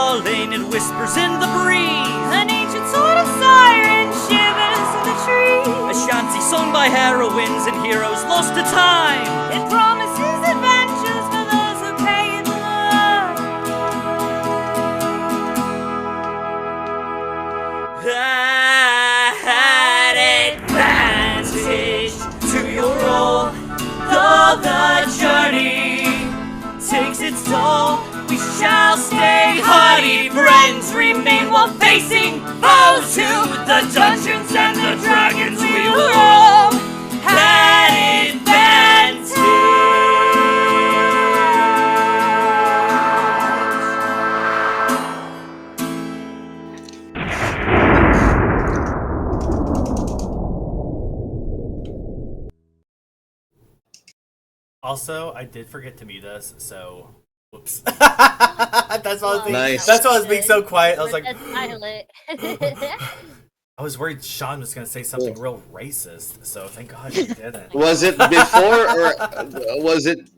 calling, it whispers in the breeze. An ancient sort of siren shivers in the trees. A shanty sung by heroines and heroes lost to time. It promises adventures for those who pay it love. At advantage to your role, though the journey takes its toll, we shall stay hardy, friends remain while facing foes to the dungeons and the dragons we will roam at advantage. Also, I did forget to mute us, so whoops. That's why I was being, Nice. That's why I was being so quiet. I was like, Pilot. I was worried Sean was gonna say something real racist, so thank God he didn't. Was it before or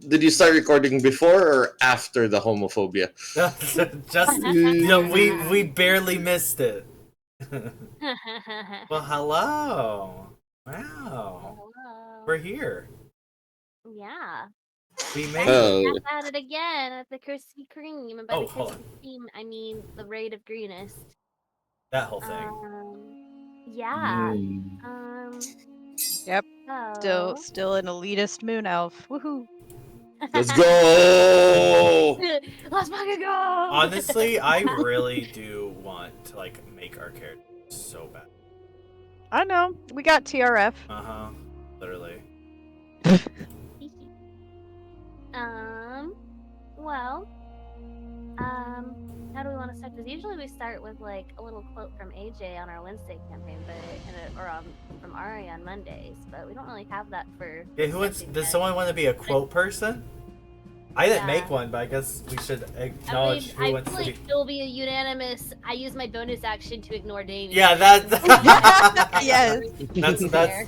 did you start recording before or after the homophobia? Just we barely missed it. Well, hello. Wow. Hello. We're here. Yeah. We made Oh. it. Back at it again at the Krispy Kreme. And by the hold Krispy Kreme, I mean the raid of Greenest. That whole thing. Yeah. Yep. So... Still an elitist moon elf. Woohoo! Let's go! Let's fucking go! Honestly, I really do want to like make our characters so bad. I know. We got TRF. Literally. Well, how do we want to start this? Usually we start with like a little quote from AJ on our Wednesday campaign, from Ari on Mondays, but we don't really have that for... Yeah, does someone want to be a quote person? I didn't make one, but I guess we should acknowledge who wants to be. It will be a unanimous, I use my bonus action to ignore Damien. Yeah, that's... Yes.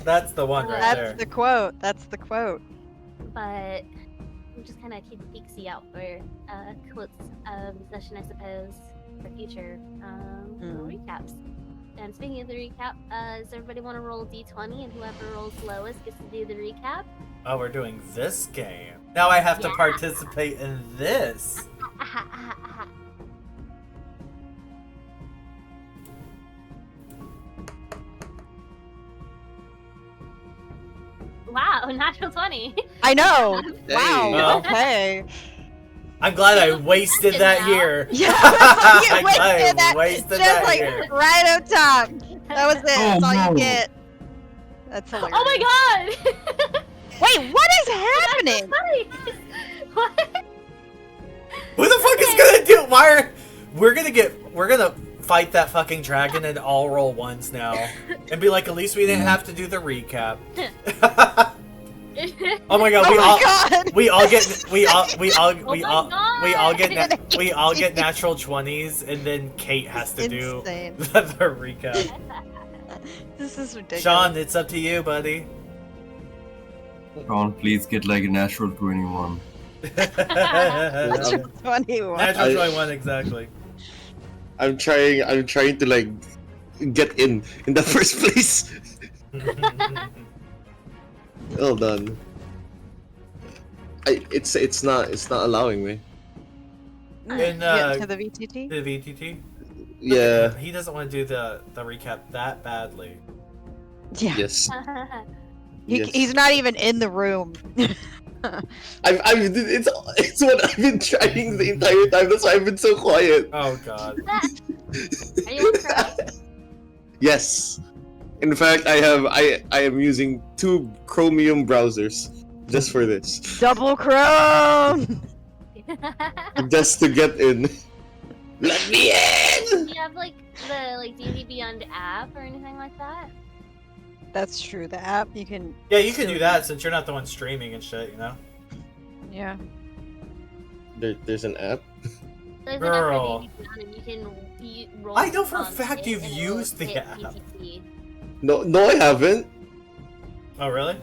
That's the one right there. That's the quote. That's the quote. But we'll just kind of keep a peek-see out for quotes of the session, I suppose, for future recaps. And speaking of the recap, does everybody want to roll D20, and whoever rolls lowest gets to do the recap? Oh, we're doing this game. Now I have to participate in this. Wow, natural 20. I know. Hey. Wow. Well, Okay. I'm glad I wasted that here. Yeah. I'm glad I wasted Just that like here. right up top. That was it. That's all you get. That's hilarious. Oh my god! Wait, what is happening? What? Who the fuck is gonna do? We're gonna fight that fucking dragon and all roll ones now, and be like, at least we didn't have to do the recap. Oh my god, we all get natural 20s, and then Kate has to do the recap. This is ridiculous. Sean, it's up to you, buddy. Sean, please get like a natural 21. Natural 21. Natural 21, exactly. I'm trying to like get in the first place. Well done. It's not allowing me. In, Get to the VTT? The VTT? Yeah. He doesn't want to do the recap that badly. Yeah. Yes. He's not even in the room. It's what I've been trying the entire time. That's why I've been so quiet. Oh god. Are you on Chrome? Yes. In fact, I am using 2 Chromium browsers just for this. Double Chrome! Just to get in. Let me in! Do you have like the D&D Beyond app or anything like that? That's true. The app, you can... Yeah, you can do that since you're not the one streaming and shit, you know? Yeah. There's an app? There's Girl. an app for D&D Beyond, and you can roll. I know for a fact you've used the app. No, I haven't. Oh, really?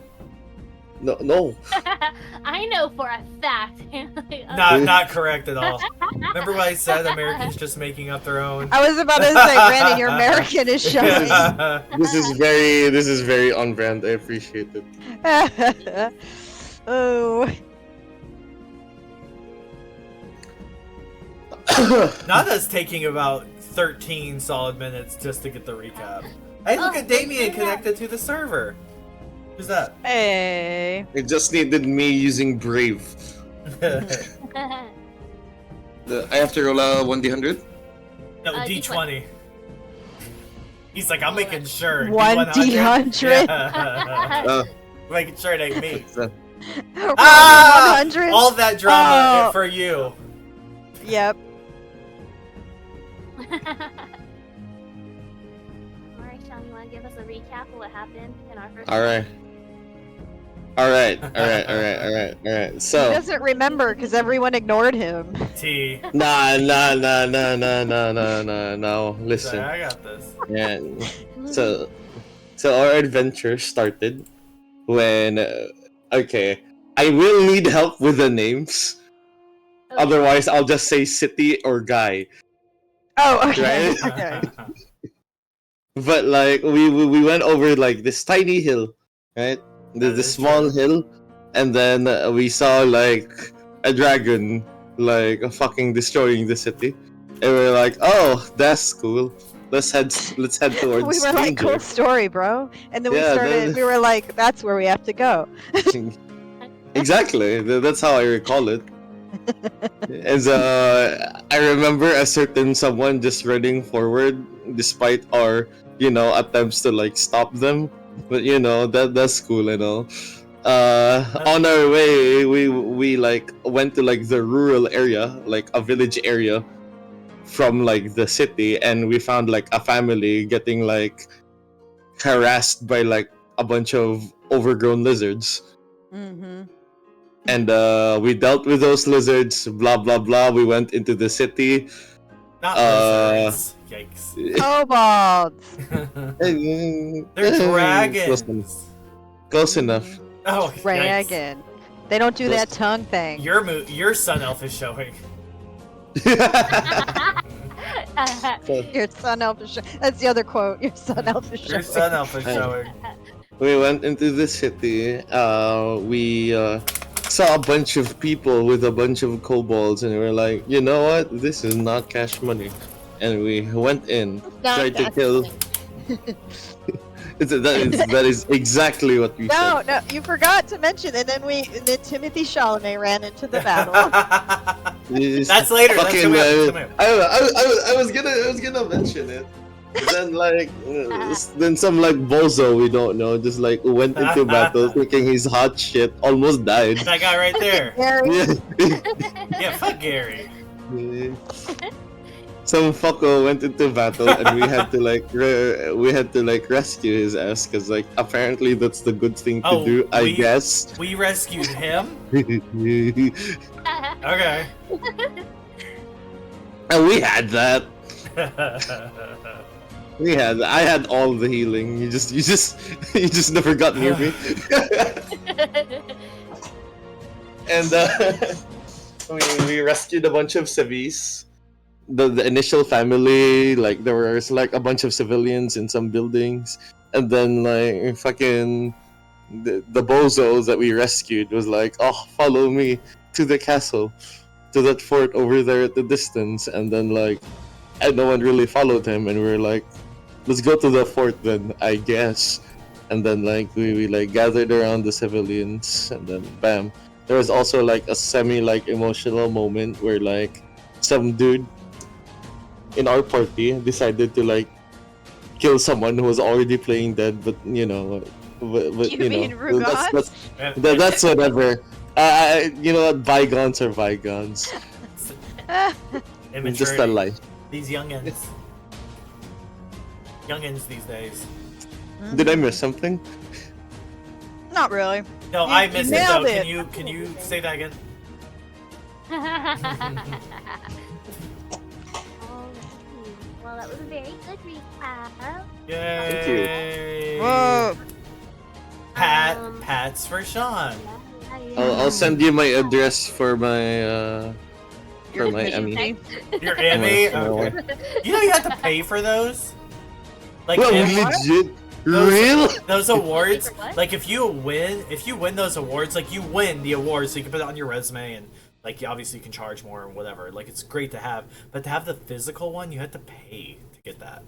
No. I know for a fact. Not correct at all. Remember what I said? Americans just making up their own. I was about to say, Brandon, your American is showing. This is very on brand. I appreciate it. Oh. Nada's taking about 13 solid minutes just to get the recap. Hey, look at Damien connected to the server. Who's that? Hey. It just needed me using Brave. No, I have to roll a 1d100? D20. He's like, I'm making sure. 1d100? Yeah. Making sure it ain't me. 100? All that drama for you. Yep. Alright, Sean, you want to give us a recap of what happened in our first Alright. So. He doesn't remember because everyone ignored him. T. No. Listen. Sorry, I got this. Yeah. So our adventure started when. Okay. I will need help with the names. Okay. Otherwise, I'll just say city or guy. Oh, okay. Right? Okay. But like we went over like this tiny hill, right? This small hill, and then we saw like a dragon like fucking destroying the city, and we're like, oh, that's cool. Let's head towards. We were like, cool story, bro. And then we were like, that's where we have to go. Exactly. That's how I recall it. And I remember a certain someone just running forward despite our, attempts to like stop them. But that's cool and all. On our way, we like went to like the rural area, like a village area from like the city, and we found like a family getting like harassed by like a bunch of overgrown lizards. Mm-hmm. And we dealt with those lizards, blah blah blah. We went into the city. Not lizards. Yikes. Kobolds. They're dragons. Close enough. Oh, Dragon. They don't do that tongue thing. Your sun elf is showing. Your sun elf is showing. That's the other quote. Your sun elf is showing. Your sun elf is showing. We went into the city. We saw a bunch of people with a bunch of kobolds, and we were like, you know what? This is not cash money. And we went in, tried to kill. That is exactly what we said. No, you forgot to mention, and then Timothy Chalamet ran into the battle. That's later. Fucking, that's I was gonna mention it. Then then some like bozo we don't know just like went into battle thinking he's hot shit, almost died. That guy right there. Gary. Yeah, fuck Gary. Some fucker went into battle and we had to like rescue his ass because like apparently that's the good thing to do, I guess. We rescued him. Okay. And we had that. I had all the healing. You just never got near me. And we rescued a bunch of civvies. The initial family, like there was like a bunch of civilians in some buildings, and then like fucking the bozos that we rescued was like, oh, follow me to the castle, to that fort over there at the distance, and then like, and no one really followed him, and we were like, let's go to the fort then, I guess. And then like we like gathered around the civilians, and then bam. There was also like a semi like emotional moment where like some dude in our party decided to like kill someone who was already playing dead, but You mean Rugann? that's whatever. You know what? Bygones are bygones. It's just a life. These youngins these days. Did I miss something? Not really. No, I missed it nailed though. it. Can you say that again? Well, that was a very good recap. Yay! Whoa. Pat. Pats for Sean. I'll send you my address for my Your Emmy. Your Emmy? Oh, Okay. You know you have to pay for those? Like Well, Emmy- legit. Those- Real? those awards, For what? like if you win those awards, like you win the awards, so you can put it on your resume, and like obviously you can charge more or whatever. Like it's great to have, but to have the physical one, you have to pay to get that.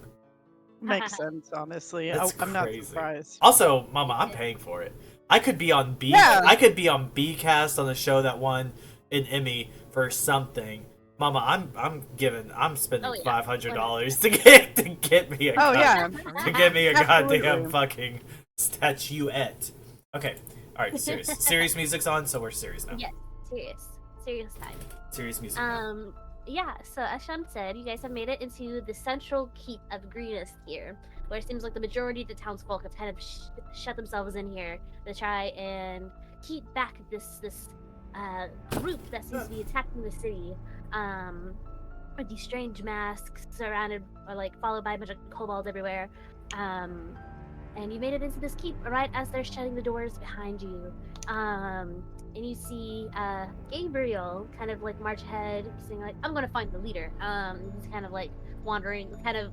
Makes sense, honestly. That's I'm not crazy. surprised. Also, Mama, I'm paying for it. I could be on B. Yeah. I could be on B cast on the show that won an Emmy for something. Mama, I'm spending Oh, yeah. $500 to get me a Oh yeah. to get me a goddamn Absolutely. fucking statuette. Okay, all right, serious. Serious music's on, so we're serious now. Yes, serious time. Serious music. Now. Yeah, so as Sean said, you guys have made it into the central keep of Greenest here, where it seems like the majority of the townsfolk have kind of shut themselves in here to try and keep back this group that seems to be attacking the city. With these strange masks surrounded or like followed by a bunch of kobolds everywhere. And you made it into this keep right as they're shutting the doors behind you. And you see Gabriel kind of like march ahead, saying like, "I'm gonna find the leader." He's kind of like wandering, kind of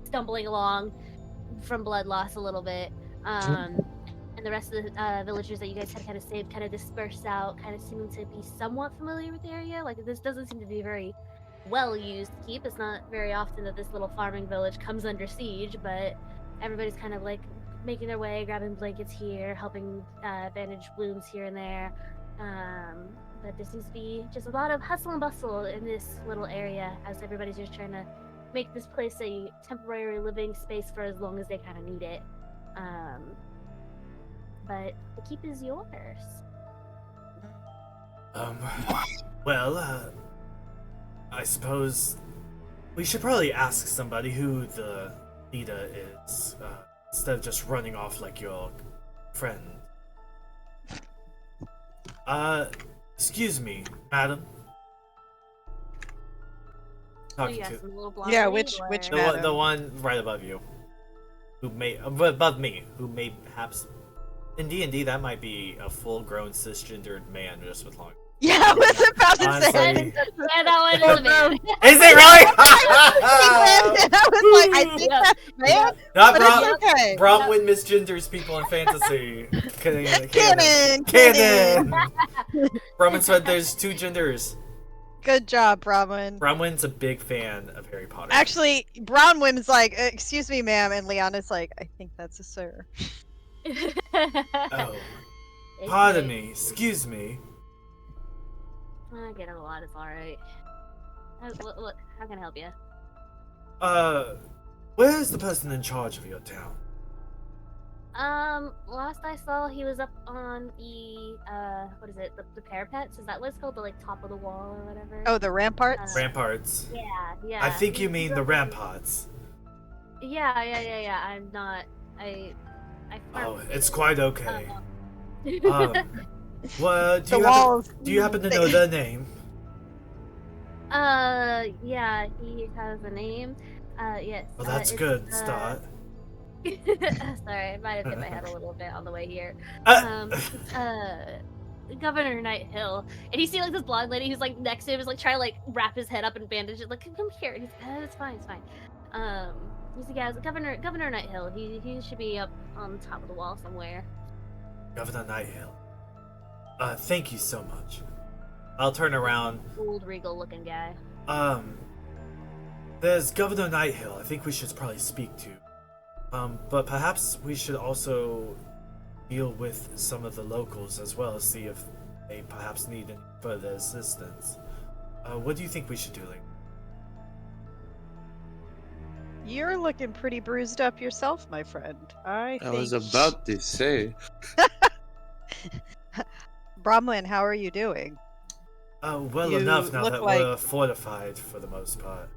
stumbling along from blood loss a little bit. And the rest of the villagers that you guys had kind of saved kind of dispersed out, kind of seeming to be somewhat familiar with the area. Like this doesn't seem to be a very well used keep. It's not very often that this little farming village comes under siege, but everybody's kind of like making their way, grabbing blankets here, helping bandage wounds here and there. But there seems to be just a lot of hustle and bustle in this little area as everybody's just trying to make this place a temporary living space for as long as they kind of need it. But the keep is yours. Well, I suppose we should probably ask somebody who the leader is, instead of just running off like your friend. Excuse me, madam. Oh, Talking you got to some little blonde Yeah, lady, which or- madam? the one right above you, who may above me, who may perhaps in D&D that might be a full-grown cisgendered man just with long. Yeah, I was about to Honestly. say. Yeah, that one is a man. Is it really? I was like, I think that's man, Not but it's okay. Bronwyn misgenders people in fantasy. Canon. Canon. Bronwyn said there's two genders. Good job, Bronwyn. Bronwyn's a big fan of Harry Potter. Actually, Bronwyn's like, "Excuse me, ma'am," and Lyanna's like, "I think that's a sir." Oh, pardon me. Excuse me. I get it a lot. It's all right. What? How can I help you? Where's the person in charge of your town? Last I saw, he was up on the what is it? The parapets? Is that what it's called? The like top of the wall or whatever? Oh, the ramparts. Ramparts. Yeah. I think you He's mean up the on- ramparts. Yeah. I'm not. I Oh, farmed it's it. quite okay. Um, Well, The walls. do you happen to know their name? yeah, he has a name. Yes. Well, that's it's, good. Start. Sorry, I might have hit my head a little bit on the way here. Uh, It's Governor Nighthill, and you see like this blonde lady who's like next to him is like trying to like wrap his head up and bandage it. Like, come here. And he's, it's fine. He's the guy, Governor Nighthill. He should be up on the top of the wall somewhere. Governor Nighthill. Thank you so much. I'll turn around. Old regal looking guy. There's Governor Nighthill. I think we should probably speak to. But perhaps we should also deal with some of the locals as well, see if they perhaps need any further assistance. What do you think we should do, like? You're looking pretty bruised up yourself, my friend. I was think... about to say. Bromlin, how are you doing? Well You enough now look that like- we're fortified for the most part.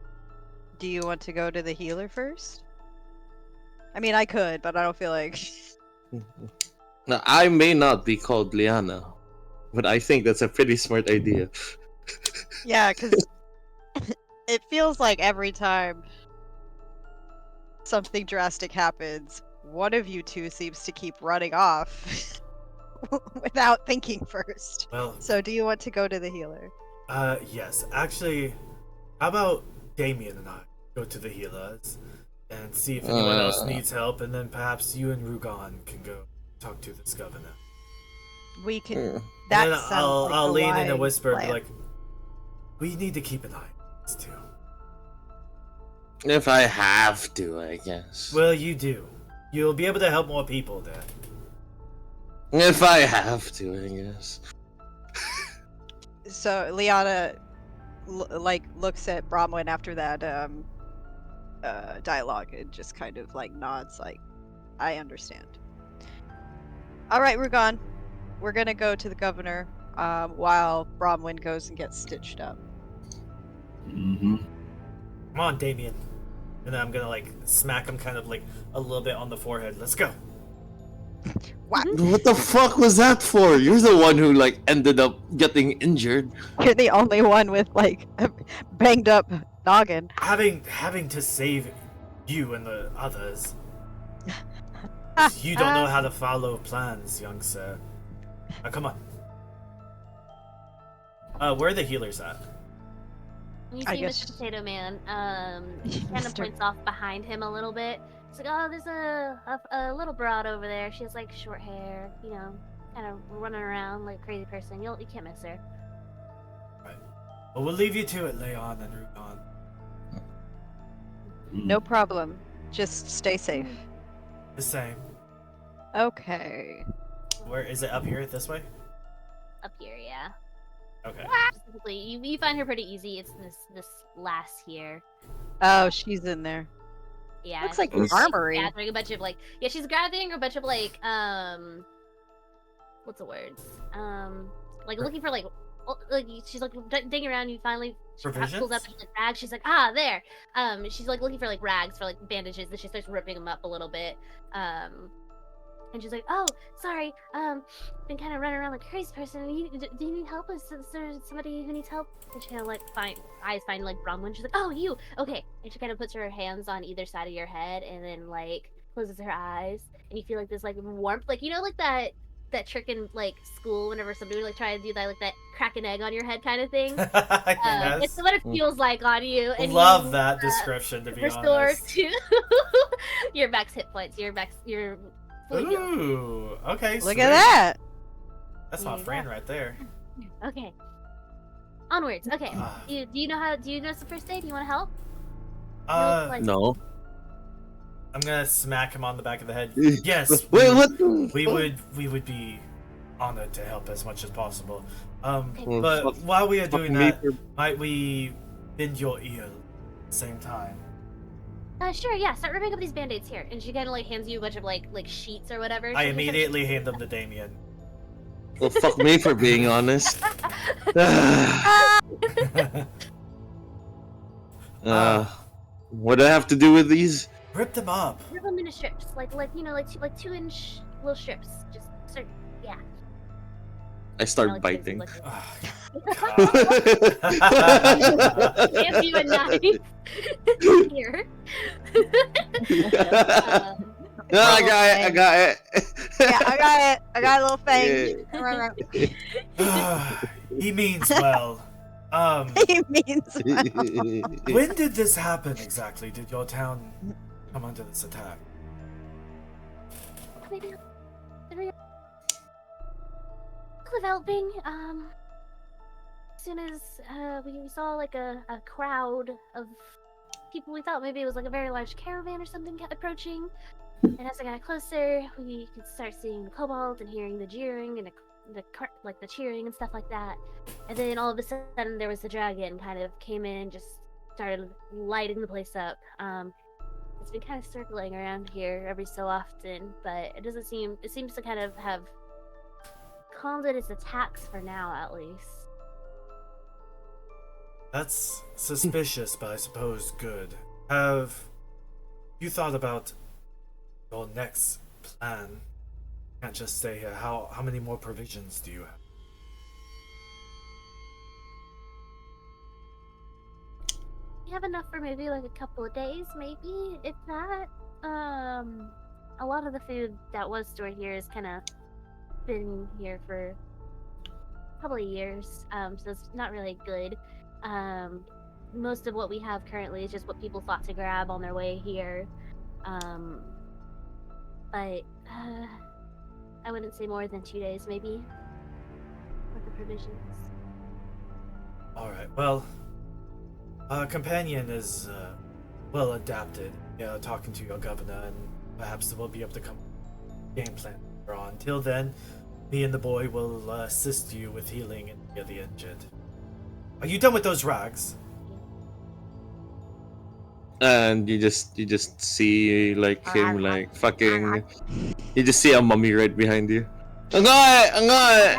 Do you want to go to the healer first? I mean, I could, but I don't feel like... Now, I may not be called Lyanna, but I think that's a pretty smart idea. Yeah, because it feels like every time something drastic happens, one of you two seems to keep running off without thinking first. Well, So, do you want to go to the healer? yes. Actually, how about Damien and I go to the healers and see if anyone else needs help, and then perhaps you and Rugann can go talk to this governor. We can. And That then sounds I'll like lean in and wise whisper, and be plan. like, we need to keep an eye on this too. If I have to, I guess. Well, you do. You'll be able to help more people then. If I have to, I guess. So Lyanna, looks at Bronwyn after that dialogue and just kind of like nods, like, I understand. All right, Rugann, we're gonna go to the governor while Bronwyn goes and gets stitched up. Mm-hmm. Come on, Damien. And then I'm gonna like smack him kind of like a little bit on the forehead. Let's go. What? What the fuck was that for? You're the one who like ended up getting injured. You're the only one with like a banged up noggin. Having to save you and the others. You don't know how to follow plans, young sir. Now, come on. Where are the healers at? You I see guess- Mr. Potato Man, he kind of Mr. points off behind him a little bit. He's like, oh, there's a little broad over there. She has like short hair, you know, kind of running around like a crazy person. You can't miss her. Right. Well, we'll leave you to it, Leon and Rugann. No problem. Just stay safe. The same. Okay. Where is it? Up here, this way? Up here, yeah. Okay. Specifically, you find her pretty easy. It's this lass here. Oh, she's in there. Yeah. Looks like she's, an armory. gathering a bunch of like, yeah, she's gathering a bunch of like, what's the words? Like looking for like she's like digging around. You finally she pulls Provisions? out like rags. She's like, there. She's like looking for like rags for like bandages. And she starts ripping them up a little bit. And she's like, oh, sorry. Been kind of running around like a crazy person. Do you need help? Is there somebody who needs help? And she kind of like find like Bronwyn. She's like, oh, you. Okay. And she kind of puts her hands on either side of your head and then like closes her eyes. And you feel like this like warmth, like you know, like that trick in like school whenever somebody would like try to do that, like that crack an egg on your head kind of thing. Yes. It's what it feels like on you. And Love you, that description, to be restore honest. to your max hit points. Your fully healed. Ooh, okay. Look sweet. at that. That's my Yeah. friend right there. Okay. Onwards. Okay. Ah. Do you know some first aid? Do you want to help? No. I'm gonna smack him on the back of the head. Wait, Yes. what? We would be honored to help as much as possible. Well, But fuck- while we are doing me that, for- might we bend your ear at the same time? Sure. Yeah. Start ripping up these band-aids here, and she kind of like hands you a bunch of like sheets or whatever. I She- immediately hand them to Damien. Well, fuck me for being honest. What do I have to do with these? Rip them up. Rip them into strips, like you know, like 2-inch little strips. Just start. Yeah. I start Like, biting. like- Ah, Hands you a knife. Here. No, I got it. I got it. Yeah, I got it. I got a little thing. He means well. He means well. When did this happen exactly? Did your town come under this attack? Developing. As soon as we saw like a crowd of people, we thought maybe it was like a very large caravan or something approaching. And as I got closer, we could start seeing the kobolds and hearing the jeering and the cheering and stuff like that. And then all of a sudden, there was the dragon kind of came in and just started lighting the place up. It's been kind of circling around here every so often, but it doesn't seem. It seems to kind of have calmed its attacks for now, at least. That's suspicious, but I suppose good. Have you thought about your next plan? Can't just stay here. How many more provisions do you have? We have enough for maybe like a couple of days, maybe if that. a lot of the food that was stored here has kind of been here for a couple of years, so it's not really good. Most of what we have currently is just what people thought to grab on their way here. But I wouldn't say more than 2 days, maybe, with the provisions. All right. Well, companion is well adapted. Yeah, talking to your governor, and perhaps we'll be able to come game plan later on. Until then, me and the boy will assist you with healing and the injured. Are you done with those rags? And you just see like him like fucking. You just see a mummy right behind you. Angoy!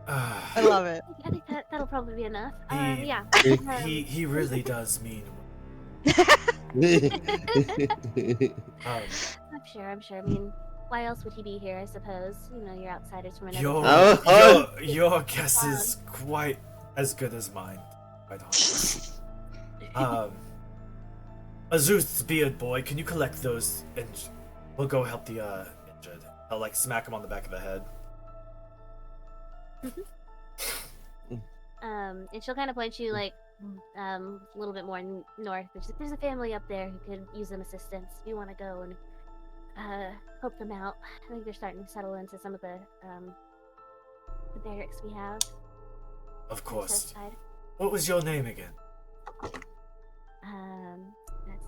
I love it. I think that'll probably be enough. He- Yeah. He really does mean. I'm sure. I mean, why else would he be here? I suppose. You know, you're outsiders from another. Your country. your guess is quite as good as mine. Quite honestly. Azuth's beard boy, can you collect those and we'll go help the injured. I'll like smack him on the back of the head. And she'll kind of point you like a little bit more north. There's a family up there who could use some assistance. If you want to go and help them out, I think they're starting to settle into some of the barracks we have. Of course. What was your name again? That's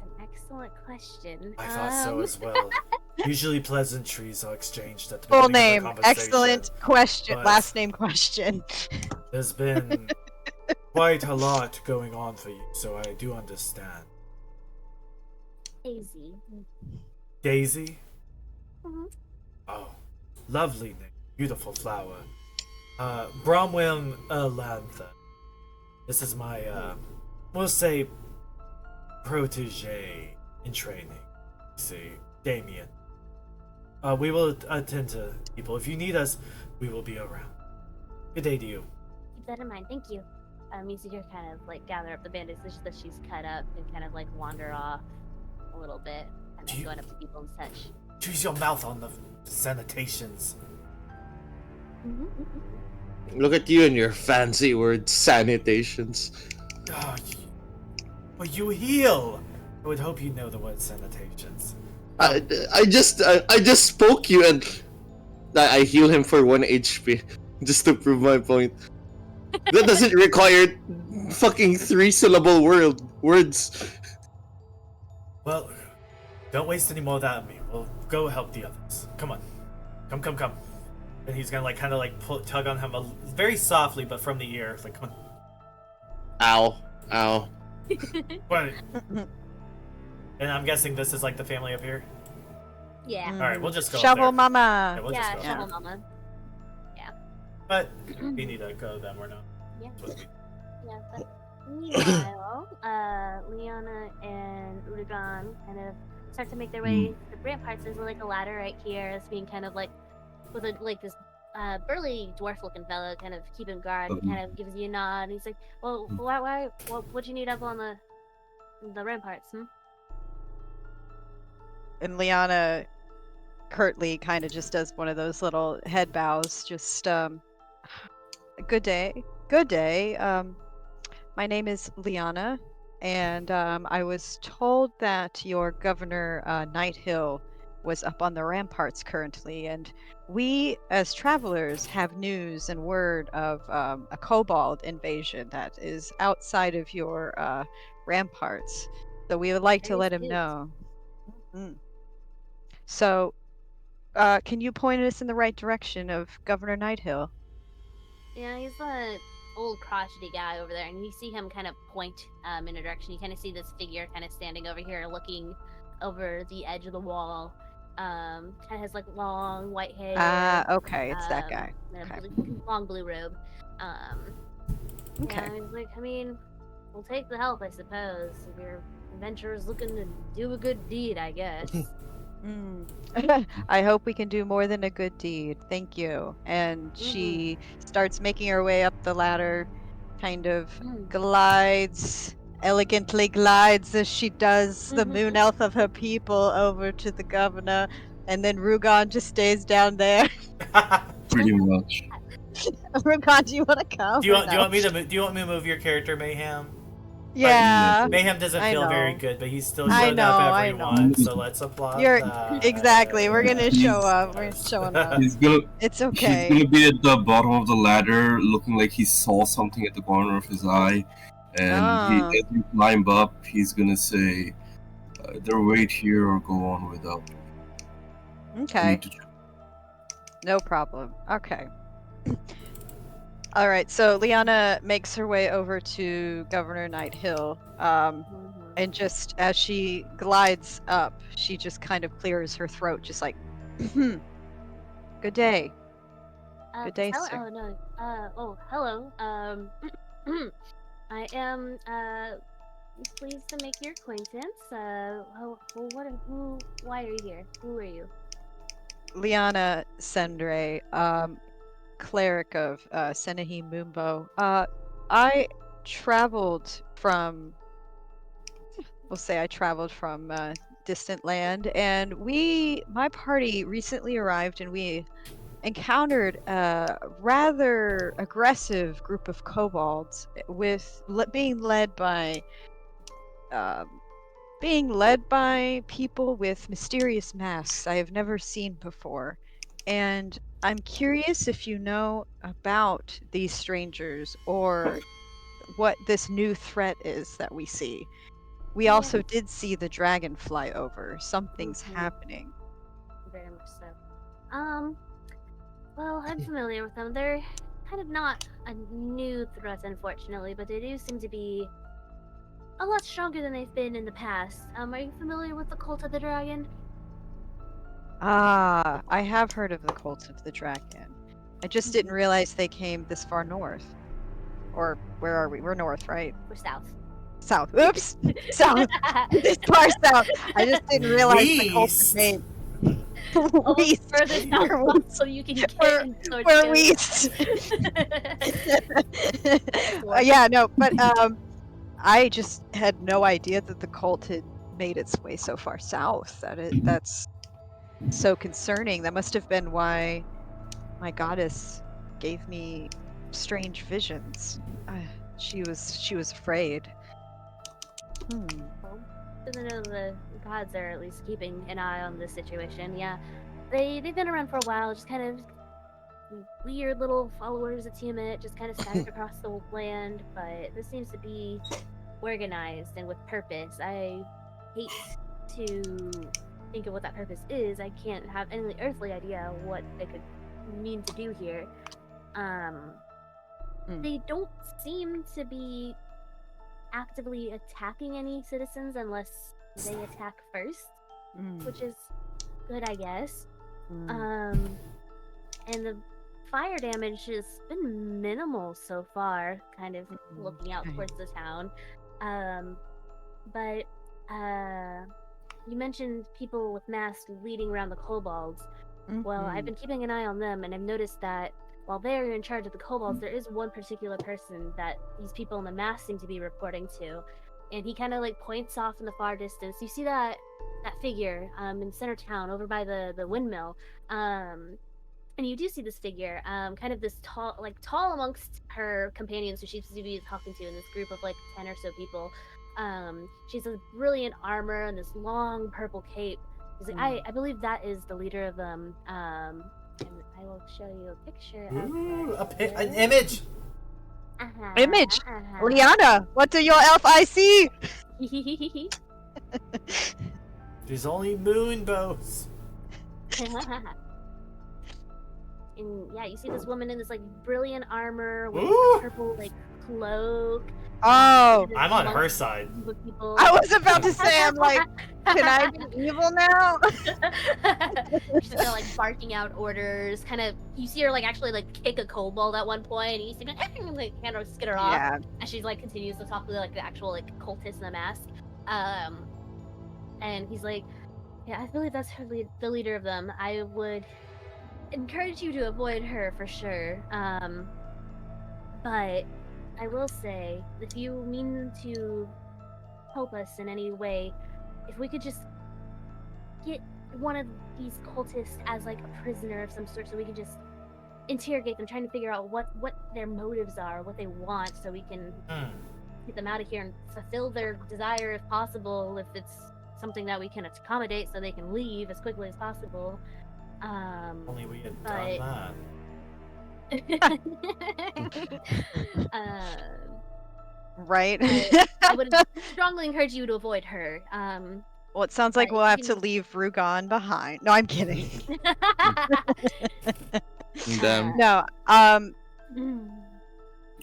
an excellent question. I thought so as well. Usually pleasantries are exchanged at the Full beginning name. of the conversation, Excellent question. but Last name question. There's been quite a lot going on for you, so I do understand. Daisy. Daisy? Mhm. Oh, lovely name. Beautiful flower. Bromwell Lantha. This is my, we'll say, protege in training. See, Damien. We will attend to people. If you need us, we will be around. Good day to you. Keep that in mind. Thank you. You see her kind of like gather up the bandages that she's cut up and kind of like wander off a little bit and then going up to people and such. Choose your mouth on the sanitations. Look at you and your fancy words, sanitations. Oh, you heal. I would hope you know the word sanitations. I just spoke you and I heal him for 1 HP just to prove my point. That doesn't require fucking 3-syllable words. Well, don't waste any more of that on me. We'll go help the others. Come on. Come. And he's gonna like kind of like tug on him very softly, but from the ear. Like, come on. Ow. What? And I'm guessing this is like the family up here. Yeah. All right, we'll just go. Shovel up there. Mama. Yeah, we'll Yeah, just go. Shovel Mama. But we need to go then. We're not. Yeah. supposed to be- Yeah, but meanwhile, Lyanna and Rugann kind of start to make their way to the ramparts. There's like a ladder right here. It's being kind of like with a like this burly dwarf-looking fellow kind of keeping guard. And kind of gives you a nod. And he's like, "Well, why? What'd you need up on the ramparts?" And Lyanna curtly kind of just does one of those little head bows. Just good day. My name is Lyanna, and I was told that your governor Nighthill was up on the ramparts currently, and we as travelers have news and word of a kobold invasion that is outside of your ramparts. So we would like to Very let him cute. know. So, can you point us in the right direction of Governor Nighthill? Yeah, he's an old crotchety guy over there, and you see him kind of point in a direction. You kind of see this figure kind of standing over here, looking over the edge of the wall. Kind of has like long white hair. Okay, it's that guy. and a Okay. long blue robe. Okay. Yeah, he's like, I mean, we'll take the help, I suppose. If your adventurer's looking to do a good deed, I guess. I hope we can do more than a good deed. Thank you. And she starts making her way up the ladder, kind of glides elegantly glides as she does the moon elf of her people over to the governor, and then Rugann just stays down there. Pretty much. Rugann, do you want to come? Do you or want? Do you no? want me to? Do you want me to move your character, Mayhem? Yeah. Mayhem doesn't I feel very know. good, but he's still I showed up know, I every know. once, so let's applaud You're that. exactly. We're gonna show up. We're Yes. showing up. He's gonna It's he's okay. gonna be at the bottom of the ladder, looking like he saw something at the corner of his eye, and Ah. as you climb up, he's gonna say, "Either wait here or go on without." I Okay. need to check. No problem. Okay. All right. So Lyanna makes her way over to Governor Nighthill, and just as she glides up, she just kind of clears her throat, just like, "Good day." Good day, hello. sir. Oh no. Hello. I am pleased to make your acquaintance. Why are you here? Who are you? Lyanna Qwindar-Senbrae, cleric of Senahi Mumbo. I traveled from, we'll say I traveled from distant land, and my party recently arrived, and we encountered a rather aggressive group of kobolds being led by people with mysterious masks I have never seen before. And I'm curious if you know about these strangers or what this new threat is that we see. We also did see the dragon fly over. Something's happening. Very much so. Well, I'm familiar with them. They're kind of not a new threat, unfortunately, but they do seem to be a lot stronger than they've been in the past. Are you familiar with the Cult of the Dragon? Ah, I have heard of the Cult of the Dragon. I just didn't realize they came this far north. Or where are we? We're north, right? We're south. South. Oops! South! This far south! I just didn't realize the cult had West. made. Almost further south We're so you can get We're- in towards We're the- west! Yeah, no, but I just had no idea that the cult had made its way so far south. That's so concerning. That must have been why my goddess gave me strange visions. She was afraid. Well, good to know the gods are at least keeping an eye on this situation. Yeah, they've been around for a while, just kind of weird little followers of Tiamat, just kind of scattered across the land. But this seems to be organized and with purpose. I hate to think of what that purpose is. I can't have any earthly idea what they could mean to do here. They don't seem to be actively attacking any citizens unless they attack first, which is good, I guess. And the fire damage has been minimal so far, kind of looking out towards the town. But you mentioned people with masks leading around the kobolds. Well, I've been keeping an eye on them, and I've noticed that while they're in charge of the kobolds, there is one particular person that these people in the mask seem to be reporting to. And he kind of like points off in the far distance. You see that figure in center town over by the windmill. And you do see this figure, kind of this tall amongst her companions who she seems to be talking to in this group of like 10 or so people. She has brilliant armor and this long purple cape. She's like, I believe that is the leader of them. And I will show you a picture of An image. Image. Lyanna, what do your elf eye see? There's only moon bows. And yeah, you see this woman in this like brilliant armor with Ooh. a purple like cloak. Oh, I'm on her side. People. I was about to say, I'm like, can I be evil now? She's kind of like barking out orders. Kind of, you see her like actually like kick a kobold at one point, and you see like kind of skid her off. Yeah. And she's like continues to talk to like the actual like cultist in the mask. And he's like, yeah, I believe that's the leader of them. I would encourage you to avoid her for sure. But I will say, if you mean to help us in any way, if we could just get one of these cultists as like a prisoner of some sort, so we can just interrogate them, trying to figure out what their motives are, what they want, so we can get them out of here and fulfill their desire if possible, if it's something that we can accommodate so they can leave as quickly as possible. Only we had done that. Right? I would strongly encourage you to avoid her. Well, it sounds like but we'll you have to can- leave Rugann behind. No, I'm kidding. Damn. No,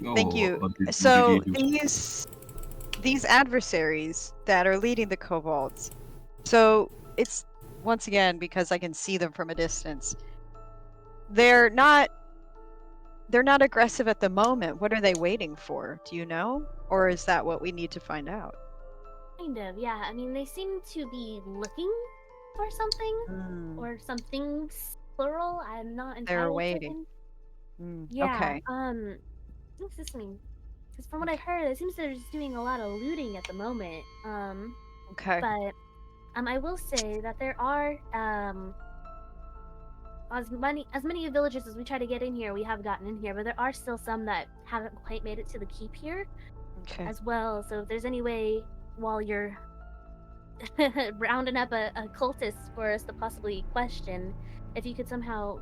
Oh, thank you. what did So he do? these adversaries that are leading the kobolds. So it's once again because I can see them from a distance. They're not aggressive at the moment. What are they waiting for? Do you know? Or is that what we need to find out? Kind of, yeah. I mean, they seem to be looking for something, or some things, plural. I'm not entirely They're waiting. certain. Yeah. Okay. What's this mean? Because from what I heard, it seems they're just doing a lot of looting at the moment. Okay. But I will say that there are as many villages as we try to get in here, we have gotten in here, but there are still some that haven't quite made it to the keep here Okay. as well. So if there's any way, while you're rounding up a cultist for us to possibly question, if you could somehow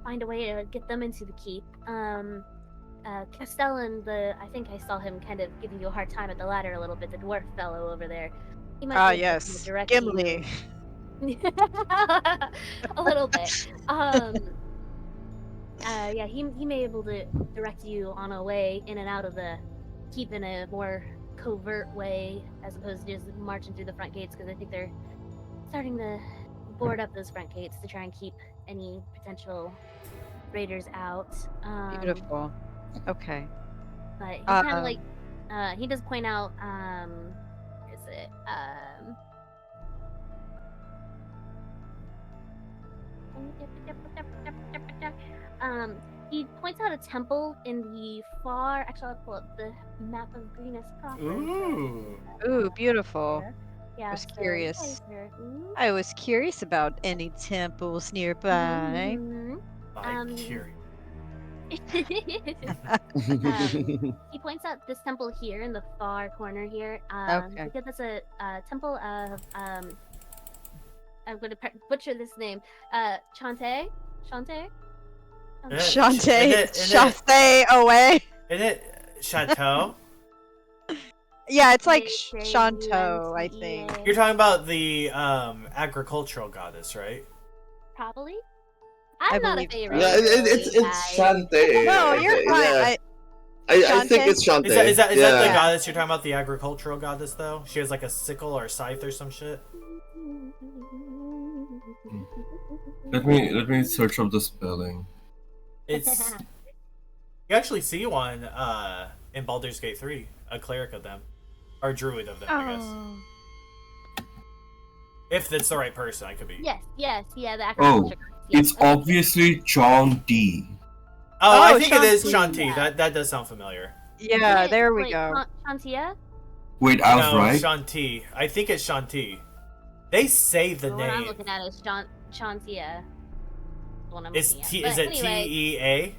find a way to get them into the keep. Castellan, I think I saw him kind of giving you a hard time at the ladder a little bit, the dwarf fellow over there. He might be able to Yes. direct you- Gimli. a little bit. Yeah, he may be able to direct you on a way in and out of the keep in a more covert way, as opposed to just marching through the front gates, because I think they're starting to board up those front gates to try and keep any potential raiders out. Beautiful. Okay. But he kind of like he does point out where is it he points out a temple in the far. Actually, I'll pull up the map of Greenest proper. Ooh, beautiful. Yeah, I was so you curious. guys are- I was curious about any temples nearby. Mhm. I'm curious. He points out this temple here in the far corner here. Okay. Because it's a temple of I'm going to butcher this name. Chante. Shantae. Shantae away. Isn't it Chateau? Yeah, it's like J-A-U-N-T-E-A. Shanto, I think. You're talking about the agricultural goddess, right? Probably. I I'm not a believe favorite. Yeah, it's Shantae. No, you're fine. Yeah. I think it's Shantae. Is that the Yeah. goddess you're talking about? The agricultural goddess, though. She has like a sickle or a scythe or some shit. Let me search up the spelling. It's you actually see one in Baldur's Gate 3, a cleric of them, or a druid of them, I guess. Oh. If it's the right person, I could be. Yes, the agriculture. It's obviously John D. Oh, I Oh, think it is Shanti. Shanti. That does sound familiar. Yeah, there we go. Shantia? Wait, I was No, right. Shanti. I think it's Shanti. They say the The one I'm name. looking at is Shantia. The one I'm Is looking at. is But it anyway, T-E-A?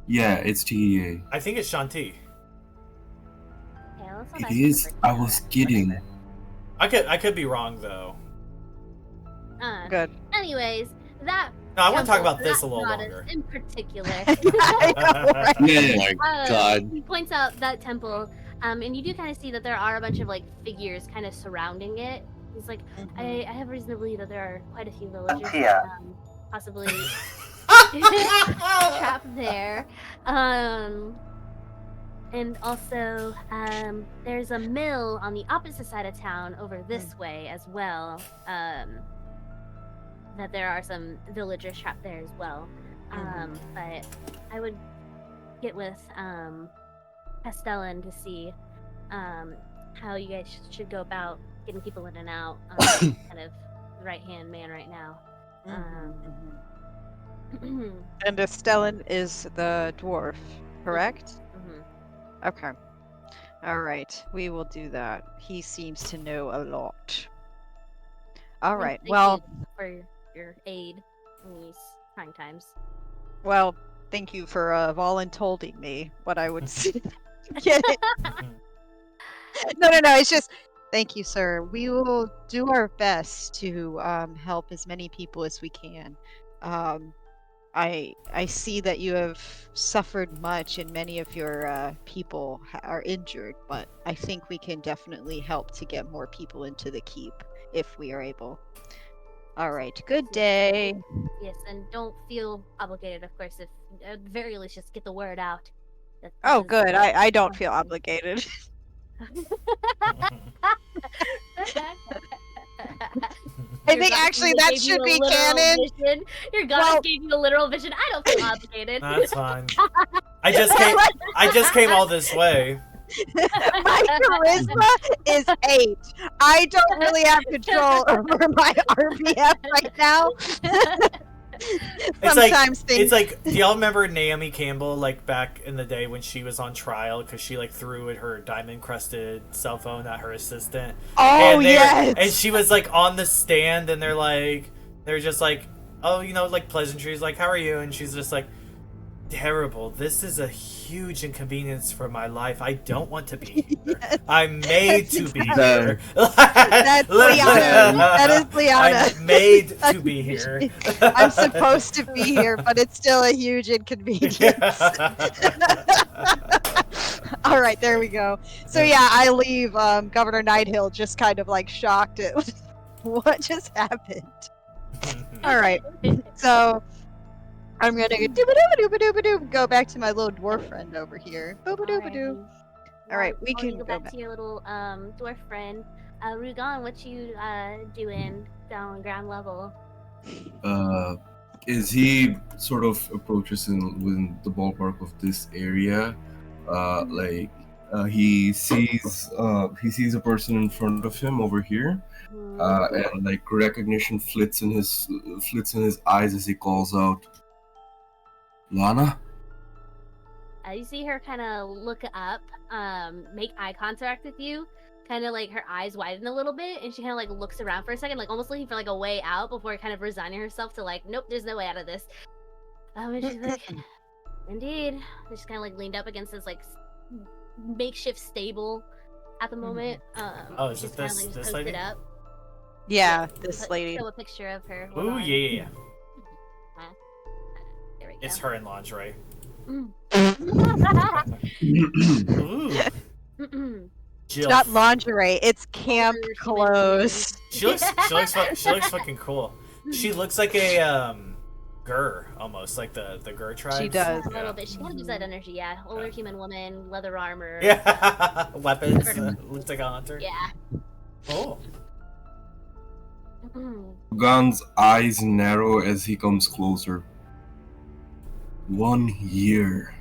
Yeah, it's TEA. I think it's Shanti. yeah, that's what It I is. remember. I was kidding. I could be wrong though. Good. Anyways, that. No, I want to talk temple, about this that a little goddess longer. In particular. I know, right? Yeah. My God. He points out that temple, and you do kind of see that there are a bunch of like figures kind of surrounding it. He's like, I have reason to believe that there are quite a few villagers, possibly trapped there. And also, there's a mill on the opposite side of town over this way as well. That there are some villagers trapped there as well. But I would get with Castellan to see how you guys should go about getting people in and out. Kind of the right-hand man right now. And Stellan is the dwarf, correct? Okay. All right, we will do that. He seems to know a lot. All And right. thank Well, you for your aid in these trying times. well, thank you for voluntolding me what I would see. Get it? No. It's just thank you, sir. We will do our best to help as many people as we can. Um, I see that you have suffered much, and many of your people are injured. But I think we can definitely help to get more people into the keep if we are able. All right. Good day. Yes, and don't feel obligated, of course, if at the very least just get the word out. That this Oh, is, good. I don't fun. feel obligated. I Your think goddess actually even that gave you should a be literal canon. vision. Your goddess Well- gave you a literal vision. I don't feel obligated. That's fine. I just came all this way. My charisma is 8. I don't really have control over my RBF right now. Sometimes It's like, do y'all remember Naomi Campbell, like back in the day when she was on trial because she like threw her diamond-crusted cell phone at her assistant? Oh, and yes. And she was like on the stand, and they're just like, oh, like pleasantries, like, how are you? And she's just like, terrible. This is a huge inconvenience for my life. I don't want to be here. Yes. I'm made to be here. That's Lyanna. That is Lyanna. I'm made to be here. I'm supposed to be here, but it's still a huge inconvenience. All right, there we go. So yeah, I leave Governor Nighthill just kind of like shocked at what just happened. All right, so I'm gonna go back to my little dwarf friend over here. Boop-a-doop-a-doo. All right, we Before you can go go back back. to your little dwarf friend. Rugann, what you doing down on ground level? As he sort of approaches within the ballpark of this area, he sees a person in front of him over here, and like recognition flits in his eyes as he calls out, "Lana." You see her kind of look up, make eye contact with you, kind of like her eyes widen a little bit, and she kind of like looks around for a second, like almost looking for like a way out before kind of resigning herself to like, nope, there's no way out of this. And she's like, indeed. And she's kind of like leaned up against this like makeshift stable at the moment. Oh, is she's it kinda, this just this posted lady? Up. Yeah, this lady. Show a picture of her. Hold Ooh, on. yeah. There we go. It's her in lingerie. Mm. Ooh. It's Jill. not lingerie, it's camp Older human clothes. She looks fucking cool. She looks like a Gur almost, like the Gur tribe. She does. A little bit. She kind of gives that energy, yeah. Older human woman, leather armor. Yeah. Weapons. Looks like a hunter. Yeah. Oh. Rugan's eyes narrow as he comes closer. 1 year.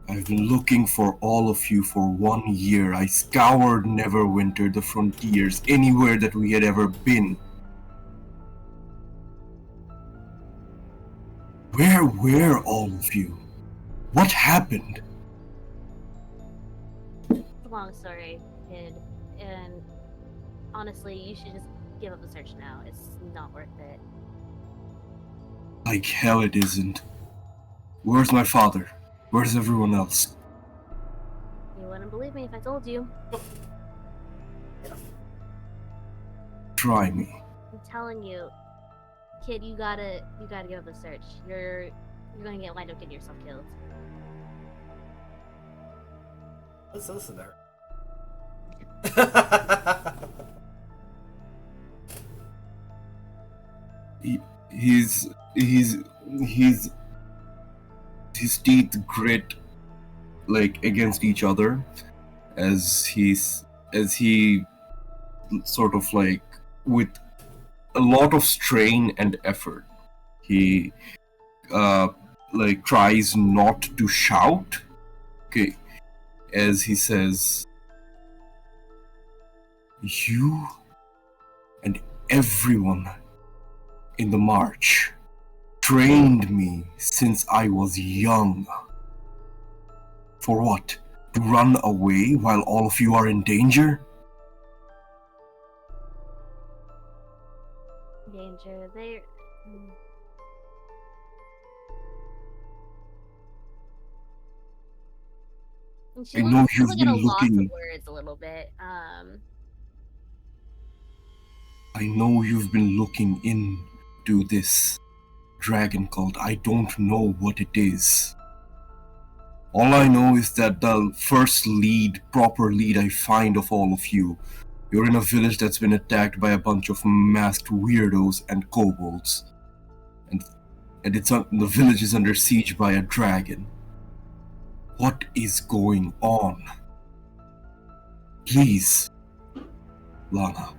I've been looking for all of you for 1 year. I scoured Neverwinter, the frontiers, anywhere that we had ever been. Where were all of you? What happened? It's a long story, kid. And honestly, you should just give up the search now. It's not worth it. Like hell it isn't. Where's my father? Where's everyone else? You wouldn't believe me if I told you. Try me. I'm telling you, kid, you gotta give up the search. You're gonna wind up getting yourself killed. Let's listen to her. His teeth grit like against each other as he sort of like with a lot of strain and effort he like tries not to shout, okay, as he says, "You and everyone in the march trained me since I was young. For what? to run away while all of you are in danger? Danger. They. And she I know she's you've like at a been loss of looking. words a little bit. I know you've been looking into this dragon cult. I don't know what it is. All I know is that the first proper lead I find of all of you, you're in a village that's been attacked by a bunch of masked weirdos and kobolds. And the village is under siege by a dragon. What is going on? Please, Lana.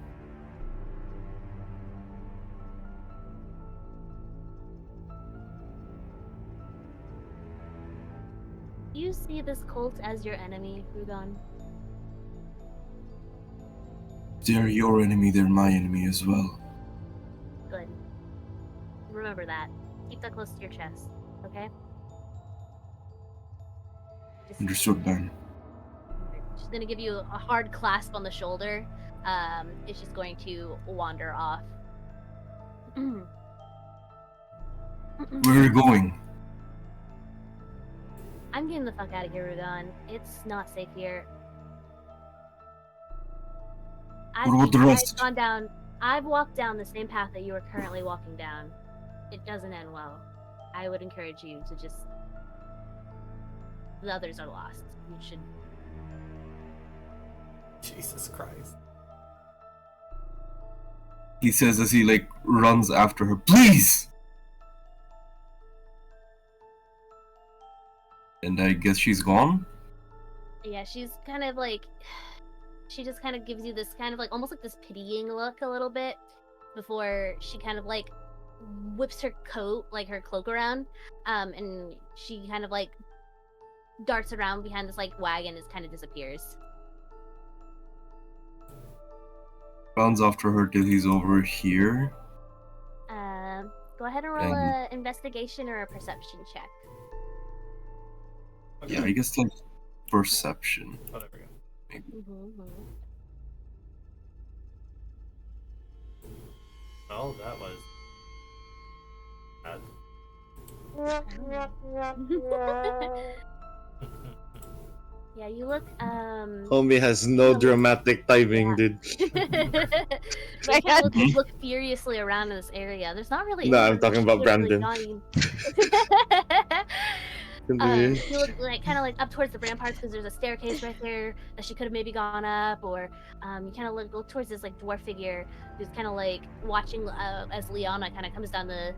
Do you see this cult as your enemy, Rugann? They're your enemy, they're my enemy as well. Good. Remember that. Keep that close to your chest, okay? Understood, man. She's gonna give you a hard clasp on the shoulder. It's just going to wander off. Where are you going? I'm getting the fuck out of here, Rugann. It's not safe here. What about the rest? I've walked down the same path that you are currently walking down. It doesn't end well. I would encourage you to just... The others are lost. You should... Jesus Christ. He says as he runs after her. Please! And I guess she's gone? Yeah, she's kind of she just kind of gives you this kind of almost this pitying look a little bit before she kind of whips her coat, her cloak around, and she kind of darts around behind this wagon and kind of disappears. Runs after her till he's over here. Go ahead and roll a investigation or a perception check. Yeah, I guess perception. Oh, there we go. Oh, that was bad. Yeah, you look, Homie has no dramatic timing, dude. you kind of look furiously around in this area. There's not really. No, I'm anyone talking about particularly Brandon. You look kind of up towards the ramparts because there's a staircase right there that she could have maybe gone up, or you kind of look towards this dwarf figure who's kind of watching as Lyanna kind of comes down the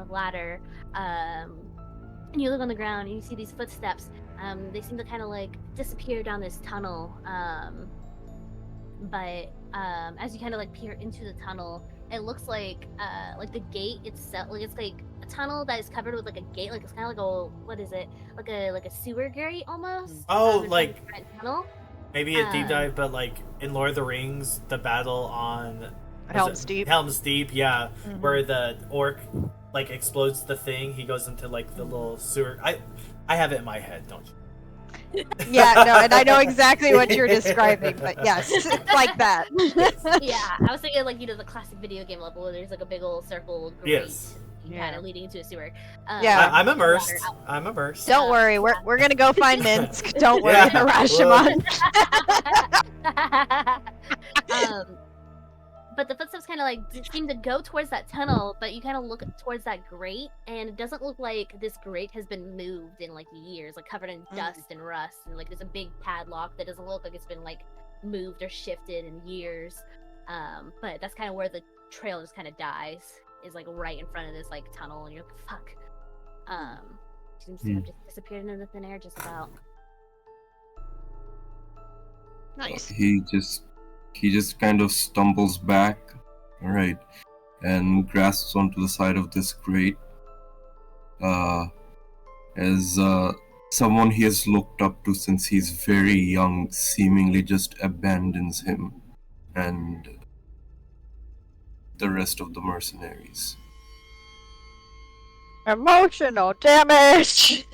ladder. And you look on the ground and you see these footsteps. They seem to kind of disappear down this tunnel. But as you kind of peer into the tunnel, it looks like the gate itself, it's a tunnel that is covered with a gate, it's kind of a, what is it, like a sewer grate almost. Oh, tunnel. Maybe a deep dive, but in Lord of the Rings, the battle on Helm's Deep. Helm's Deep, yeah, where the orc explodes the thing. He goes into the little sewer. I have it in my head, don't you? Yeah, no, and I know exactly what you're describing, but yes, like that. Yeah, I was thinking the classic video game level where there's a big old circle grate. Yes. Kind of leading into a sewer. Yeah. I'm immersed. I'm immersed. Don't worry, we're gonna go find Minsk. Don't worry, Harashimon. But the footsteps kind of seem to go towards that tunnel, but you kind of look towards that grate, and it doesn't look like this grate has been moved in years, covered in dust and rust, and there's a big padlock that doesn't look like it's been moved or shifted in years. But that's kind of where the trail just kind of dies, is right in front of this tunnel, and you're like, fuck. Seems to have just disappeared into the thin air just about. Nice. He just kind of stumbles back, alright, and grasps onto the side of this grate. As someone he has looked up to since he's very young seemingly just abandons him and the rest of the mercenaries. Emotional damage!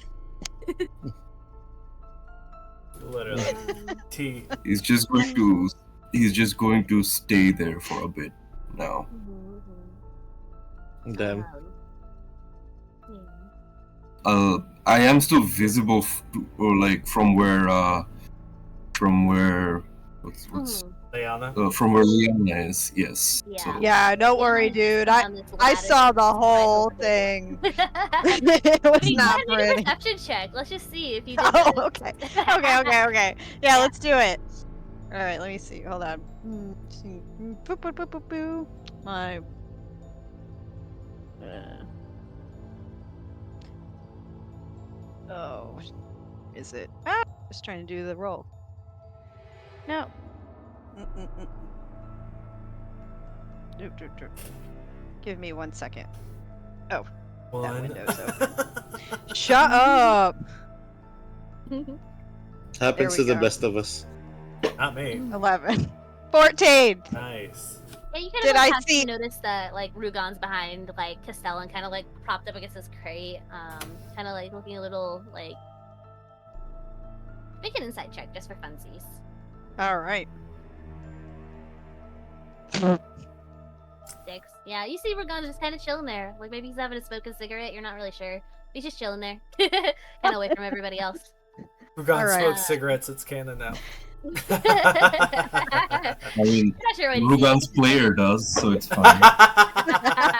Literally. T. He's just going to stay there for a bit now. Damn. I am still visible, from where what's Lyanna. from where Lyanna is. Yes. Yeah. So, Yeah, don't worry, dude. I saw the whole thing. It was You not gotta make a pretty. perception check. Let's just see if you did Oh, this. okay. Okay. Yeah, let's do it. All right, let me see. Hold on. Boop, boop, boop, boop, boop. My. Oh, is it? Ah, just trying to do the roll. No. Doop. Give me 1 second. Oh, that One. window's open. Shut up! Happens we to the go. best of us. Not me. 11. 14! Nice. Yeah, you kind Did of like, I have see- to notice that like Rugann's behind like Castell and kind of like propped up against this crate, kind of like looking a little like. Make an insight check just for funsies. Alright. 6. Yeah, you see Rugan's just kind of chilling there. Like maybe he's having a smoke a cigarette. You're not really sure. He's just chilling there, kind of away from everybody else. Rugann Alright. smokes cigarettes. It's canon now. I mean, Not sure what he Rugan's player does, so it's fine.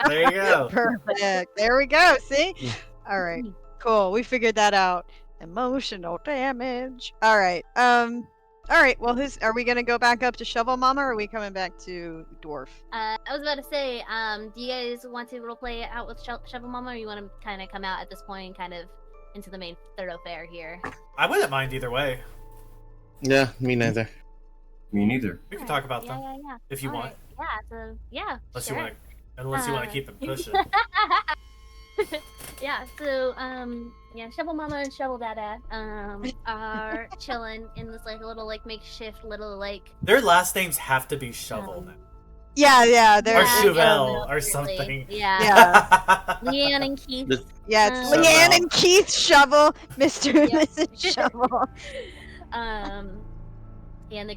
There you go. Perfect. There we go. See? Alright. Cool. We figured that out. Emotional damage. Alright. Alright. Well, are we gonna go back up to Shovel Mama, or are we coming back to Dwarf? I was about to say, do you guys want to roleplay it out with Shovel Mama, or you want to kind of come out at this point, kind of into the main thoroughfare here? I wouldn't mind either way. Yeah, me neither. Me neither. We can talk about them Yeah. if you want. Alright, yeah. So yeah. Unless sure. you want to. Unless you want to keep it pushing. Yeah, so yeah, Shovel Mama and Shovel Dada are chilling in this like little like makeshift little like Their last names have to be Shovel now. Yeah. Or They're Chevelle or really. something. Yeah. Yeah. Leanne and Keith. Yeah, it's Um, Leanne and Keith Shovel, Mr. and Yeah. Mrs. Shovel. Yeah, and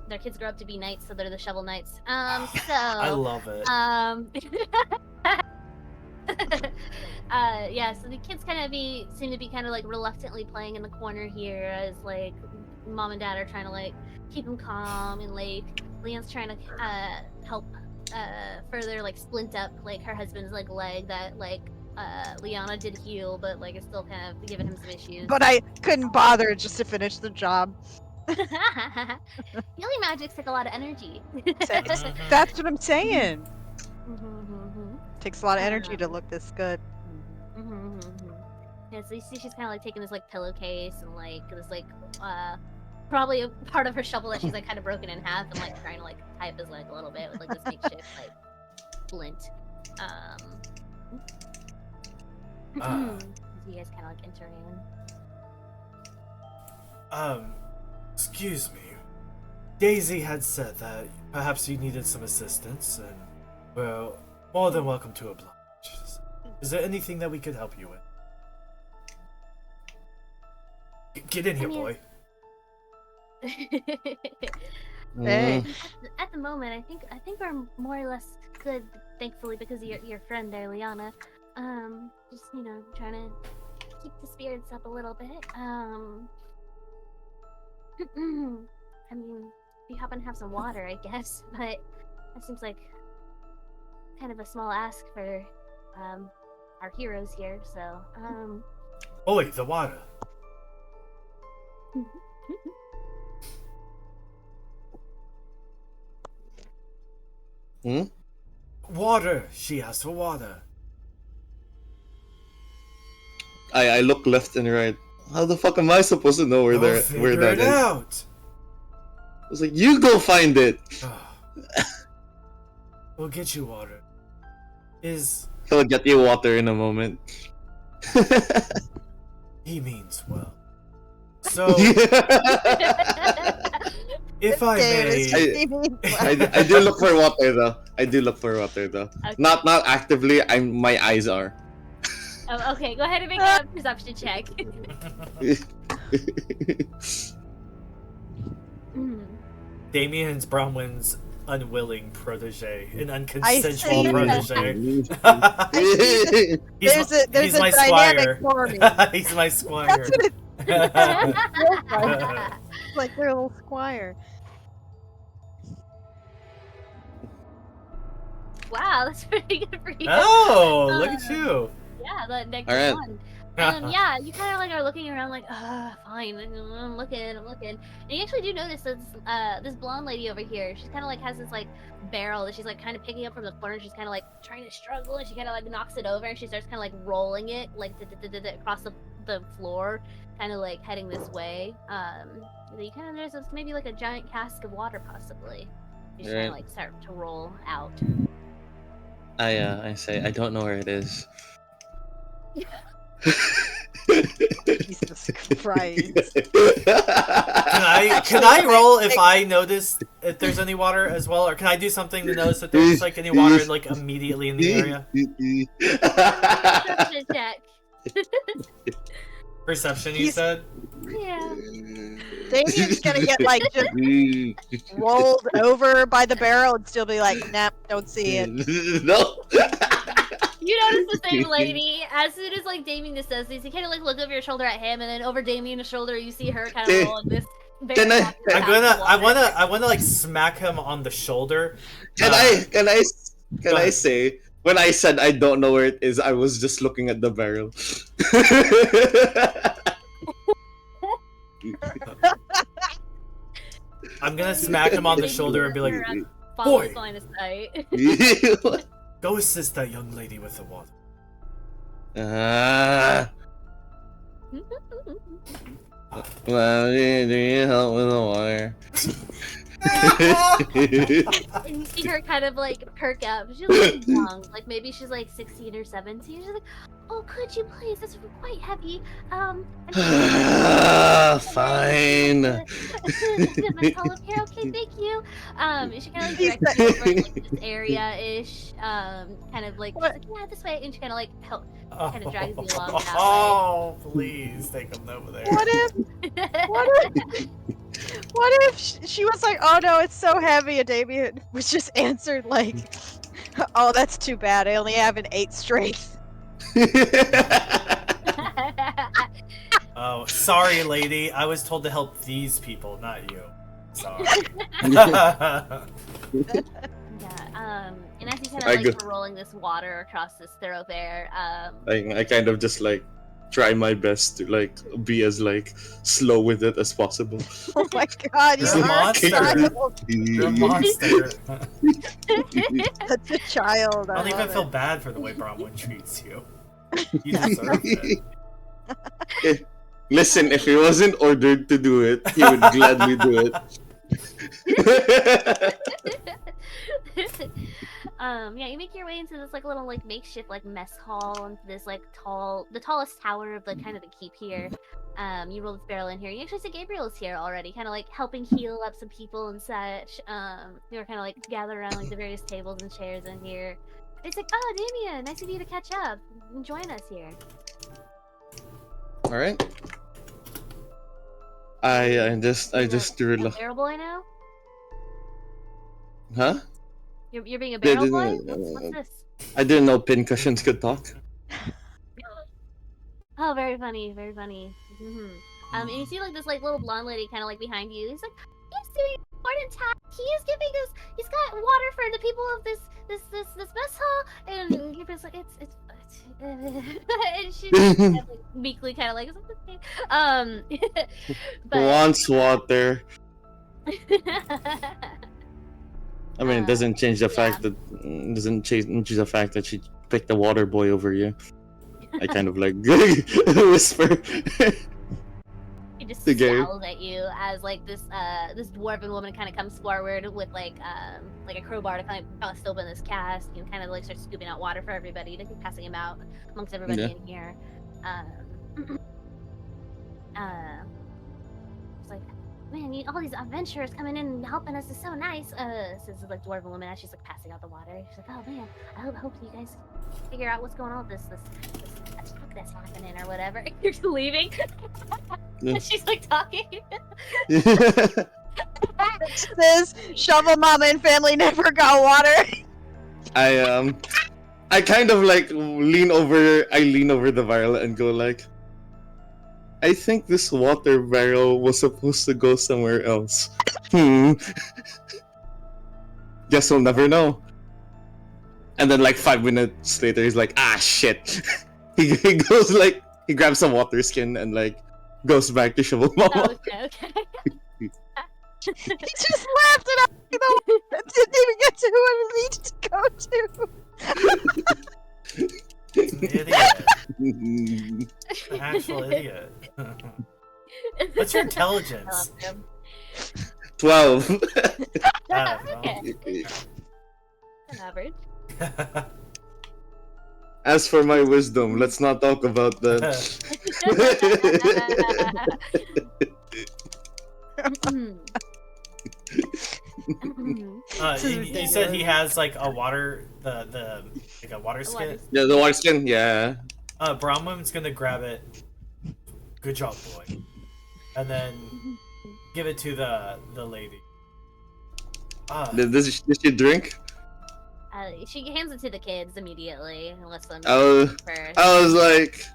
their kids grow up to be knights, so they're the Shovel Knights. So I love it. yeah, so the kids kind of seem to be kind of like reluctantly playing in the corner here as like mom and dad are trying to like keep them calm, and like Leanne's trying to help further like splint up like her husband's like leg that like Lyanna did heal, but like it's still kind of giving him some issues. But I couldn't bother just to finish the job. Healing magics take a lot of energy. That's what I'm saying. Takes a lot of energy to Um, look this good. Yeah, so you see she's kind of like taking this like pillowcase and like this like probably a part of her shovel that she's like kind of broken in half and like trying to like tie up his leg a little bit with like this makeshift like splint. You guys kind of like enter in. Excuse me. Daisy had said that perhaps you needed some assistance, and well, more than welcome to oblige. Is there anything that we could help you with? Get in here, I mean- boy. Hey. At the moment, I think we're more or less good, thankfully, because of your friend there, Lyanna. Just trying to keep the spirits up a little bit. I mean, if you happen to have some water, I guess, but that seems like kind of a small ask for our heroes here. So, Oi, the water. Hmm? Water. She asked for water. I look left and right. How the fuck am I supposed to know where Go where figure that it is? out. I was like, you go find it. We'll get you water. He'll get you water in a moment. He means well. So, if I may, I do look for water though. Okay. Not actively. My eyes are. Oh, okay, go ahead and make a perception check. Damien's Bronwyn's unwilling protege, an I unconsensual see. protege. There's a he's my dynamic squire. for me. He's my squire. That's what it feels like. It's like their little squire. Wow, that's pretty good for you. Oh, look at you. Yeah, the next Alright. one. Yeah, you kind of like are looking around like, fine, I'm looking. And you actually do notice this blonde lady over here. She's kind of like has this like barrel that she's like kind of picking up from the corner. She's kind of like trying to struggle, and she kind of like knocks it over, and she starts kind of like rolling it like across the floor, kind of like heading this way. You kind of notice it's maybe like a giant cask of water, possibly. She's trying to like start to roll out. I say I don't know where it is. Jesus Christ. Can I roll if I notice if there's any water as well, or can I do something to notice if there's like any water like immediately in the area? Perception check. Perception, you said? Yeah. Damien's gonna get like just rolled over by the barrel and still be like, nah, don't see it. No. You notice the same lady. As soon as like Damien just says this, you kind of like look over your shoulder at him, and then over Damien's shoulder, you see her kind of rolling this. I wanna like smack him on the shoulder. Can I say when I said I don't know where it is, I was just looking at the barrel. I'm gonna smack him on the shoulder and be like, Boy. "Boy, go assist that young lady with the water." Well, do you help with the water? And you see her kind of like perk up. She's like young, like maybe she's like 16 or 17. She's like, "Oh, could you please? It's quite heavy." Fine. Okay, thank you. She kind of like directs you over like this area-ish, kind of like, she's like, yeah, this way, and she kind of like kind of drags you along that way. Oh, please take him over there. What if she was like, oh no, it's so heavy, and Damien was just answered like, oh, that's too bad, I only have an 8 strength. Oh, sorry, lady. I was told to help these people, not you. Sorry. Yeah, and as you kind of like rolling this water across this thoroughfare, I kind of just like try my best to like be as like slow with it as possible. Oh my god, You're a monster. You're a monster. Such a child. I don't even feel bad for the way Bronwyn treats you. You deserve it. Listen, if he wasn't ordered to do it, he would gladly do it. Yeah, you make your way into this like little like makeshift like mess hall, and this like the tallest tower of the kind of the keep here. You roll this barrel in here. You actually see Gabriel's here already, kind of like helping heal up some people and such. They were kind of like gathered around like the various tables and chairs in here. It's like, oh, Damien, nice of you to catch up and join us here. All right. I just drew a barrel boy now. Huh? You're being a barrel boy? What's this? I didn't know pincushions could talk. Oh, very funny, very funny. And you see like this like little blonde lady kind of like behind you. He's like, he's doing important task. He is giving us. He's got water for the people of this mess hall. And Gabriel's like, it's and she kind of, like, meekly kind of like, but Wants water. I mean, it doesn't change the fact that she picked the water boy over you. I kind of like whisper. He just scowls at you as like this dwarven woman kind of comes forward with like a crowbar to kind of bust open this cask and kind of like start scooping out water for everybody to keep passing him out amongst everybody in here. It's like, man, all these adventurers coming in and helping us is so nice. Says the like dwarven woman as she's like passing out the water. She's like, oh man, I hope you guys figure out what's going on with this that's happening or whatever. You're leaving. And she's like talking. Says Shovel Mama and family never got water. I kind of like lean over the barrel and go like, I think this water barrel was supposed to go somewhere else. Guess we'll never know. And then like 5 minutes later, he's like, ah shit. he goes like, he grabs some water skin and like goes back to Shovel Mama. Okay. He just laughed it up. Didn't even get to who it needed to go to. An idiot. An actual idiot. What's your intelligence? 12. Okay. An average. As for my wisdom, let's not talk about that. He said he has like a water, like a water skin. Yeah, the water skin, yeah. Bronwyn's gonna grab it. Good job, boy. And then give it to the lady. Does she drink? She hands it to the kids immediately and lets them first. I was like,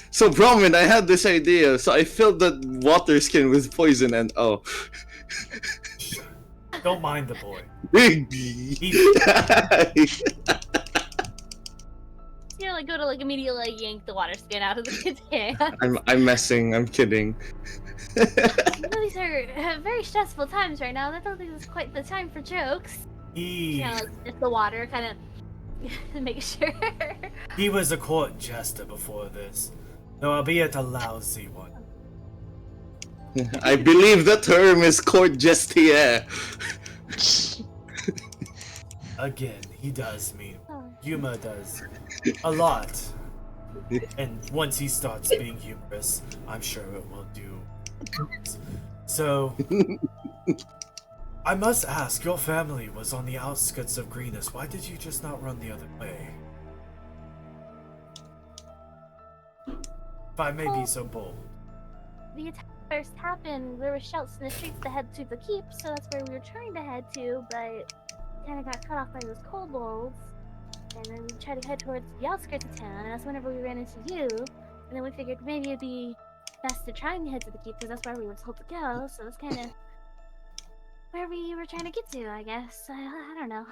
so Bronwyn, I had this idea. So I filled the water skin with poison and Don't mind the boy. You know, like go to like immediately like, yank the water skin out of the kid's hand. I'm messing. I'm kidding. These are very stressful times right now. I don't think this is quite the time for jokes. Like, sniff the water, kind of make sure. He was a court jester before this, though albeit a lousy one. I believe the term is court gestier. Again, he does mean humor does a lot. And once he starts being humorous, I'm sure it will do. So, I must ask, your family was on the outskirts of Greenest. Why did you just not run the other way? If I may be so bold. The attack first happened, there were shouts in the streets to head to the keep, so that's where we were trying to head to, but kind of got cut off by those kobolds. And then we tried to head towards the outskirts of town, and that's whenever we ran into you. And then we figured maybe it'd be best to try and head to the keep, because that's where we were told to go, so it's kind of where we were trying to get to, I guess. I don't know.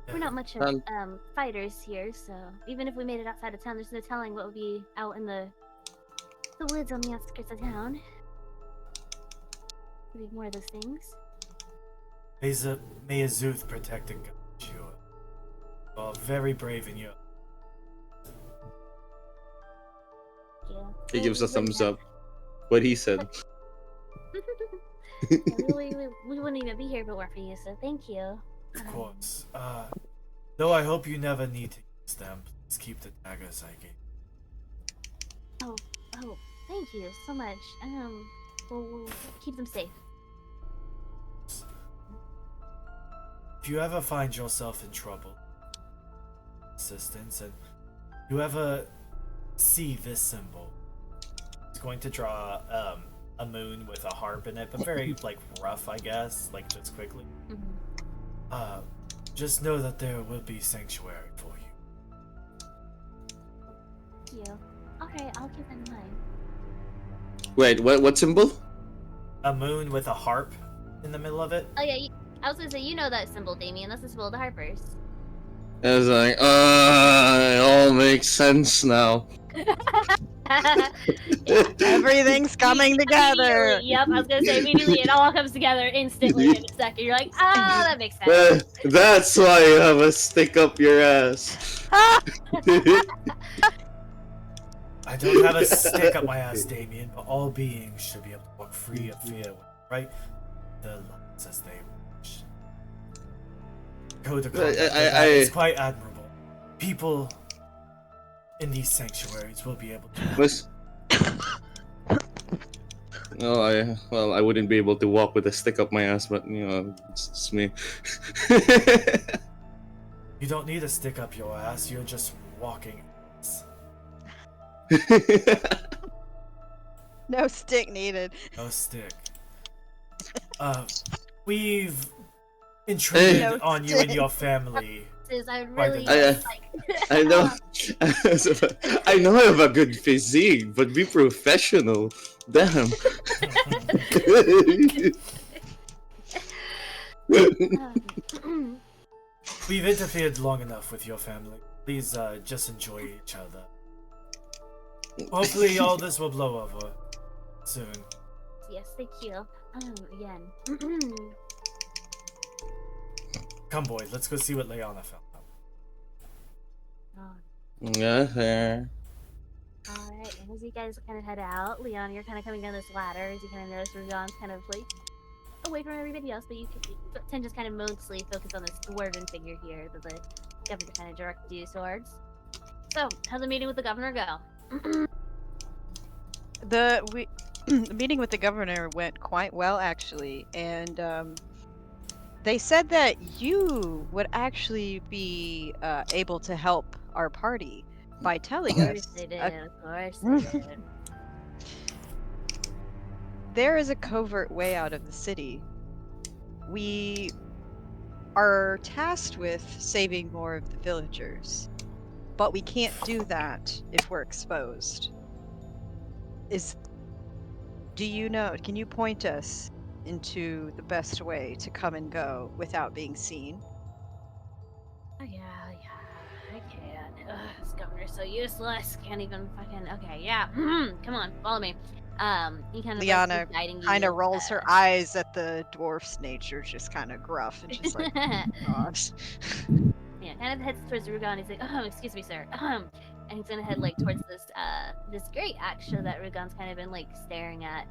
We're not much of fighters here, so even if we made it outside of town, there's no telling what would be out in the woods on the outskirts of town. Maybe more of those things. May Azuth protect and guide you. Well, very brave in you. Yeah. He gives a thumbs up. What he said. we wouldn't even be here if it weren't for you, so thank you. Of course. Though I hope you never need to use them. Please keep the daggers I gave. Oh, thank you so much. We'll keep them safe. If you ever find yourself in trouble, assistance, and you ever see this symbol, it's going to draw a moon with a harp in it, but very like rough, I guess, like just quickly. Just know that there will be sanctuary for you. Thank you. Okay, I'll keep that in mind. Wait, what symbol? A moon with a harp in the middle of it. Oh yeah, I was gonna say, you know that symbol, Damien. That's the symbol of the Harpers. I was like, it all makes sense now. Everything's coming together. Yep, I was gonna say immediately it all comes together instantly in a second. You're like, that makes sense. That's why you have a stick up your ass. I don't have a stick up my ass, Damien, but all beings should be able to walk free of fear, right? The lights as they wish. Code of conduct is quite admirable. People in these sanctuaries will be able to. No, I wouldn't be able to walk with a stick up my ass, but you know, it's me. You don't need a stick up your ass. You're just walking. No stick needed. No stick. We've intrigued No on you and stick. your family. I Quite really enough. I know. I know I have a good physique, but be professional. Damn. We've interfered long enough with your family. Please, just enjoy each other. Hopefully, all this will blow over soon. Yes, thank you. Again. Come, boy, let's go see what Lyanna found. Uh-huh. Alright, and as you guys kind of head out, Leon, you're kind of coming down this ladder as you kind of notice Rugann's kind of like away from everybody else, but you can just kind of mostly focus on this dwarven figure here that the governor kind of directed you towards. So, how'd the meeting with the governor go? The meeting with the governor went quite well, actually, and they said that you would actually be able to help our party by telling Of us. course they did, of course they did. There is a covert way out of the city. We are tasked with saving more of the villagers, but we can't do that if we're exposed. Do you know? Can you point us into the best way to come and go without being seen? Oh, yeah, I can. Ugh, this governor's so useless. Can't even fucking. Okay, yeah. Come on, follow me. He kind of Lyanna guiding you. kind of rolls her eyes at the dwarf's nature, just kind of gruff and just like, oh, gosh. Yeah, kind of heads towards Rugann. He's like, oh, excuse me, sir. And he's gonna head like towards this great actually that Rugann's kind of been like staring at.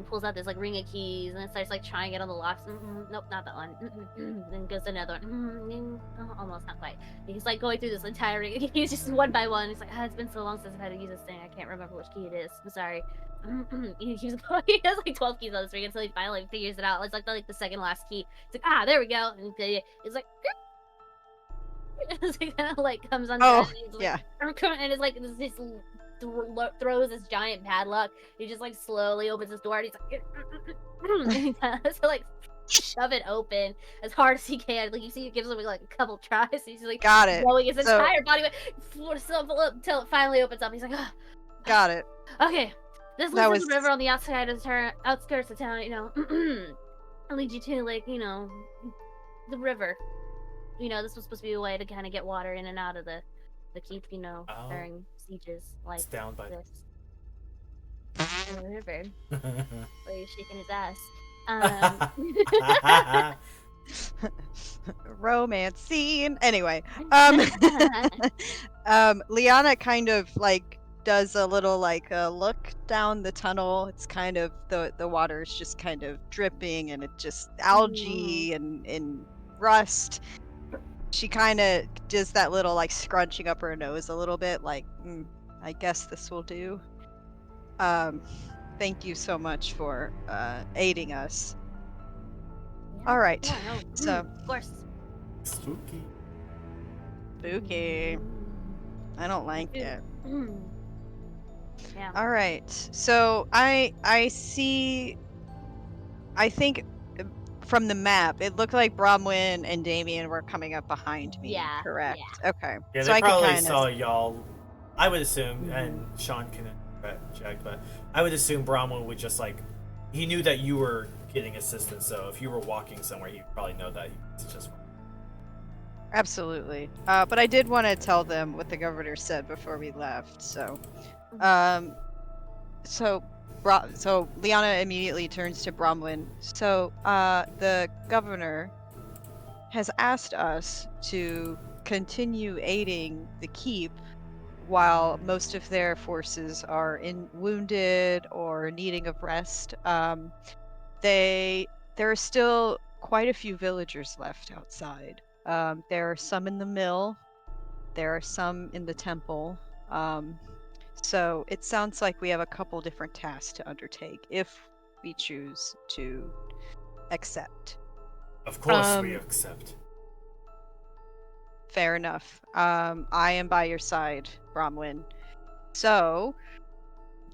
Pulls out this like ring of keys and starts like trying it on the locks. Nope, not that one. Then goes to another one. Almost, not quite. He's like going through this entire ring of keys just one by one. He's like, it's been so long since I've had to use this thing. I can't remember which key it is. I'm sorry. He keeps going. He has like 12 keys on this ring until he finally figures it out. It's like the second last key. He's like, there we go. And he's like. It's like kind of like comes on. Oh, and he's like, yeah. And it's like this throws this giant padlock. He just like slowly opens his door and he's like, and he has to like shove it open as hard as he can. Like you see, he gives him like a couple tries. He's like Got it. blowing his So- entire body until it finally opens up. He's like, Got it. okay, this That leads to the was- river on the outside of the outskirts of town. You know, I'll lead you to like the river. This was supposed to be a way to kind of get water in and out of the keep, during sieges like It's down by this. The river. Where he's shaking his ass. Romance scene. Anyway, Lyanna kind of like does a little like look down the tunnel. It's kind of the water is just kind of dripping and it just algae and rust. She kind of does that little like scrunching up her nose a little bit, like, I guess this will do. Thank you so much for aiding us. All right, Yeah, no, so of course. Spooky. spooky. I don't like it. Yeah. All right, so I see. I think from the map, it looked like Bronwyn and Damien were coming up behind me. Yeah, Correct. Okay. Yeah, so they I could probably kind saw of. y'all. I would assume, and Sean can check, but I would assume Bronwyn would just like. He knew that you were getting assistance, so if you were walking somewhere, he'd probably know that it's just. Absolutely. But I did want to tell them what the governor said before we left. So, so Lyanna immediately turns to Bronwyn. So, the governor has asked us to continue aiding the keep while most of their forces are wounded or needing of rest. There are still quite a few villagers left outside. There are some in the mill. There are some in the temple. So it sounds like we have a couple different tasks to undertake if we choose to accept. Of course, we accept. Fair enough. I am by your side, Bronwyn. So,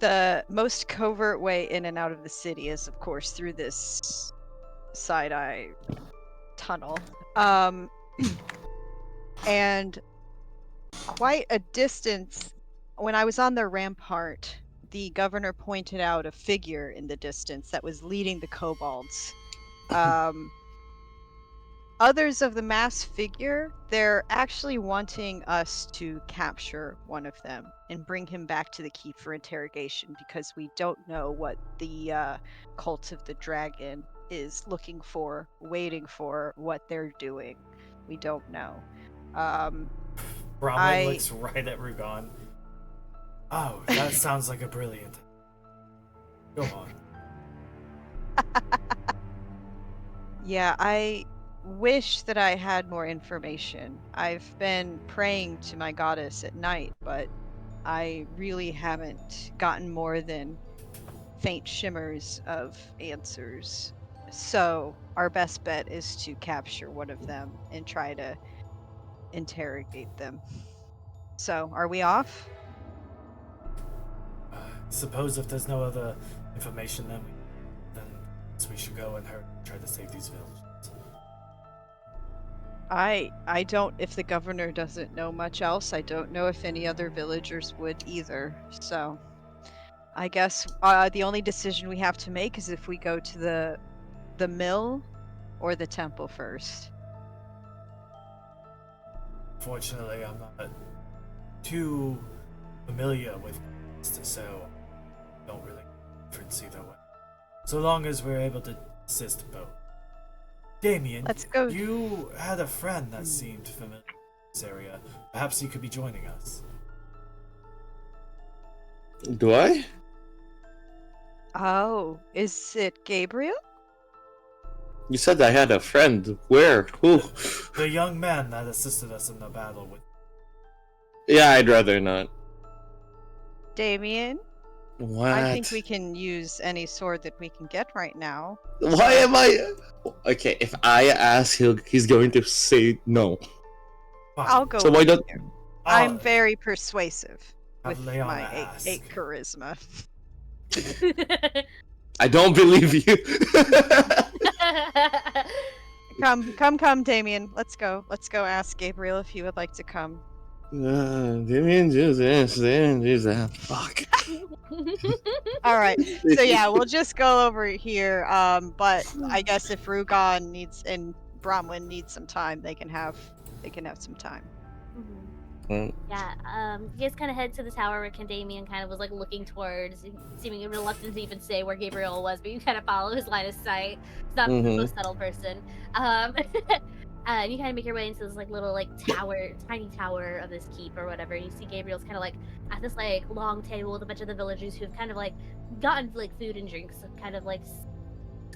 The most covert way in and out of the city is, of course, through this side-eye tunnel. And quite a distance, when I was on the rampart, the governor pointed out a figure in the distance that was leading the kobolds. Others of the mass figure, they're actually wanting us to capture one of them and bring him back to the keep for interrogation, because we don't know what the cult of the dragon is looking for, waiting for, what they're doing. We don't know. Brahma looks right at Rugann. Oh, that sounds like a brilliant. Go on. Yeah, I wish that I had more information. I've been praying to my goddess at night, but I really haven't gotten more than faint shimmers of answers. So our best bet is to capture one of them and try to interrogate them. So, are we off? Suppose if there's no other information, then we should go and try to save these villages. I don't, if the governor doesn't know much else, I don't know if any other villagers would either. So, I guess the only decision we have to make is if we go to the mill or the temple first. Fortunately, I'm not too familiar with this, so I don't really difference either way. So long as we're able to assist both. Damien, Let's go. You had a friend that seemed familiar in this area. Perhaps you could be joining us. Do I? Oh, is it Gabriel? You said I had a friend. Where? Who? The young man that assisted us in the battle with... Yeah, I'd rather not. Damien? What? I think we can use any sword that we can get right now. Why am I... Okay, if I ask, he's going to say no. Fine. I'll go. So why don't... I'm very persuasive Have with Lyanna my ask. 8 charisma. I don't believe you. Come, Damien. Let's go. Let's go ask Gabriel if he would like to come. Damien, do this, then do that. Fuck. All right. So yeah, we'll just go over here. But I guess if Rugann needs and Bronwyn needs some time, they can have some time. Yeah, you guys kind of head to the tower where Damien kind of was like looking towards, seeming reluctant to even say where Gabriel was, but you kind of follow his line of sight. He's not the most subtle person. And you kind of make your way into this like little like tower, tiny tower of this keep or whatever. And you see Gabriel's kind of like at this like long table with a bunch of the villagers who've kind of like gotten like food and drinks, kind of like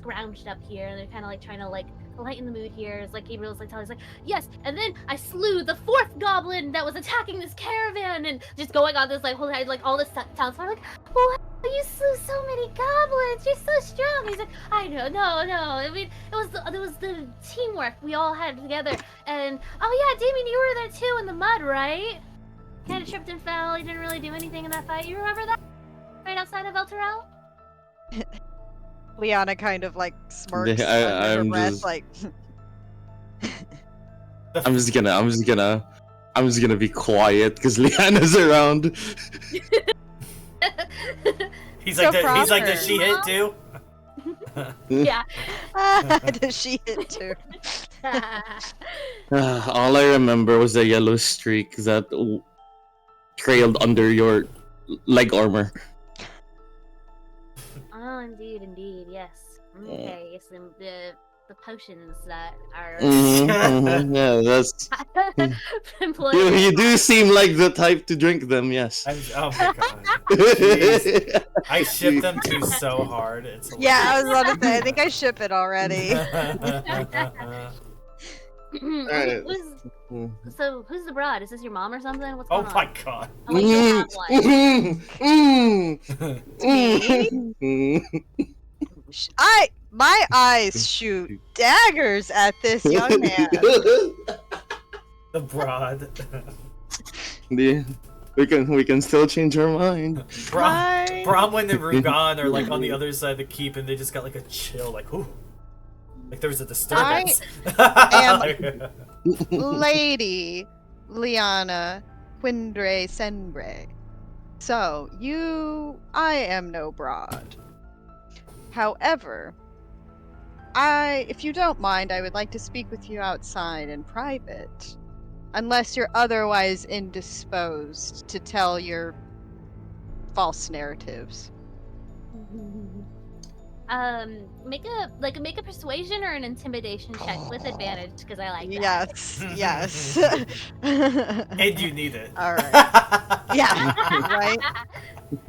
scrounged up here, and they're kind of like trying to like lighten the mood here. It's like Gabriel's like telling us like, yes, and then I slew the 4th goblin that was attacking this caravan, and just going on this like whole like all this sounds. So I'm like, wow, you slew so many goblins. You're so strong. He's like, I know, no. I mean, it was the teamwork we all had together. And oh yeah, Damien, you were there too in the mud, right? Kind of tripped and fell. You didn't really do anything in that fight. You remember that? Right outside of Elturel? Lyanna kind of like smirks Yeah, under her I'm breath, just- like. I'm just gonna be quiet because Lyanna's around. He's So like, he's like, proper. does she hit too? Yeah. Does she hit too? All I remember was the yellow streak that trailed under your leg armor. Oh, indeed, yes. Okay, yes, the potions that are Yeah, that's. employed. You do seem like the type to drink them. Yes. Oh my god. Jeez. I ship them two so hard. It's Yeah, I was about to say, I think I ship it already. Alright. So who's the broad? Is this your mom or something? What's Oh going my on? god. Oh, wait, you have one. My eyes shoot daggers at this young man. The broad. We can still change our mind. Bronwyn and Rugann are like on the other side of the keep, and they just got like a chill, like ooh, like there was a disturbance. Lady Lyanna Qwindar-Senbrae. So, I am no broad. However, if you don't mind, I would like to speak with you outside in private. Unless you're otherwise indisposed to tell your false narratives. Make a persuasion or an intimidation check with advantage, because I like that. Yes. And you need it. Alright. Yeah, right?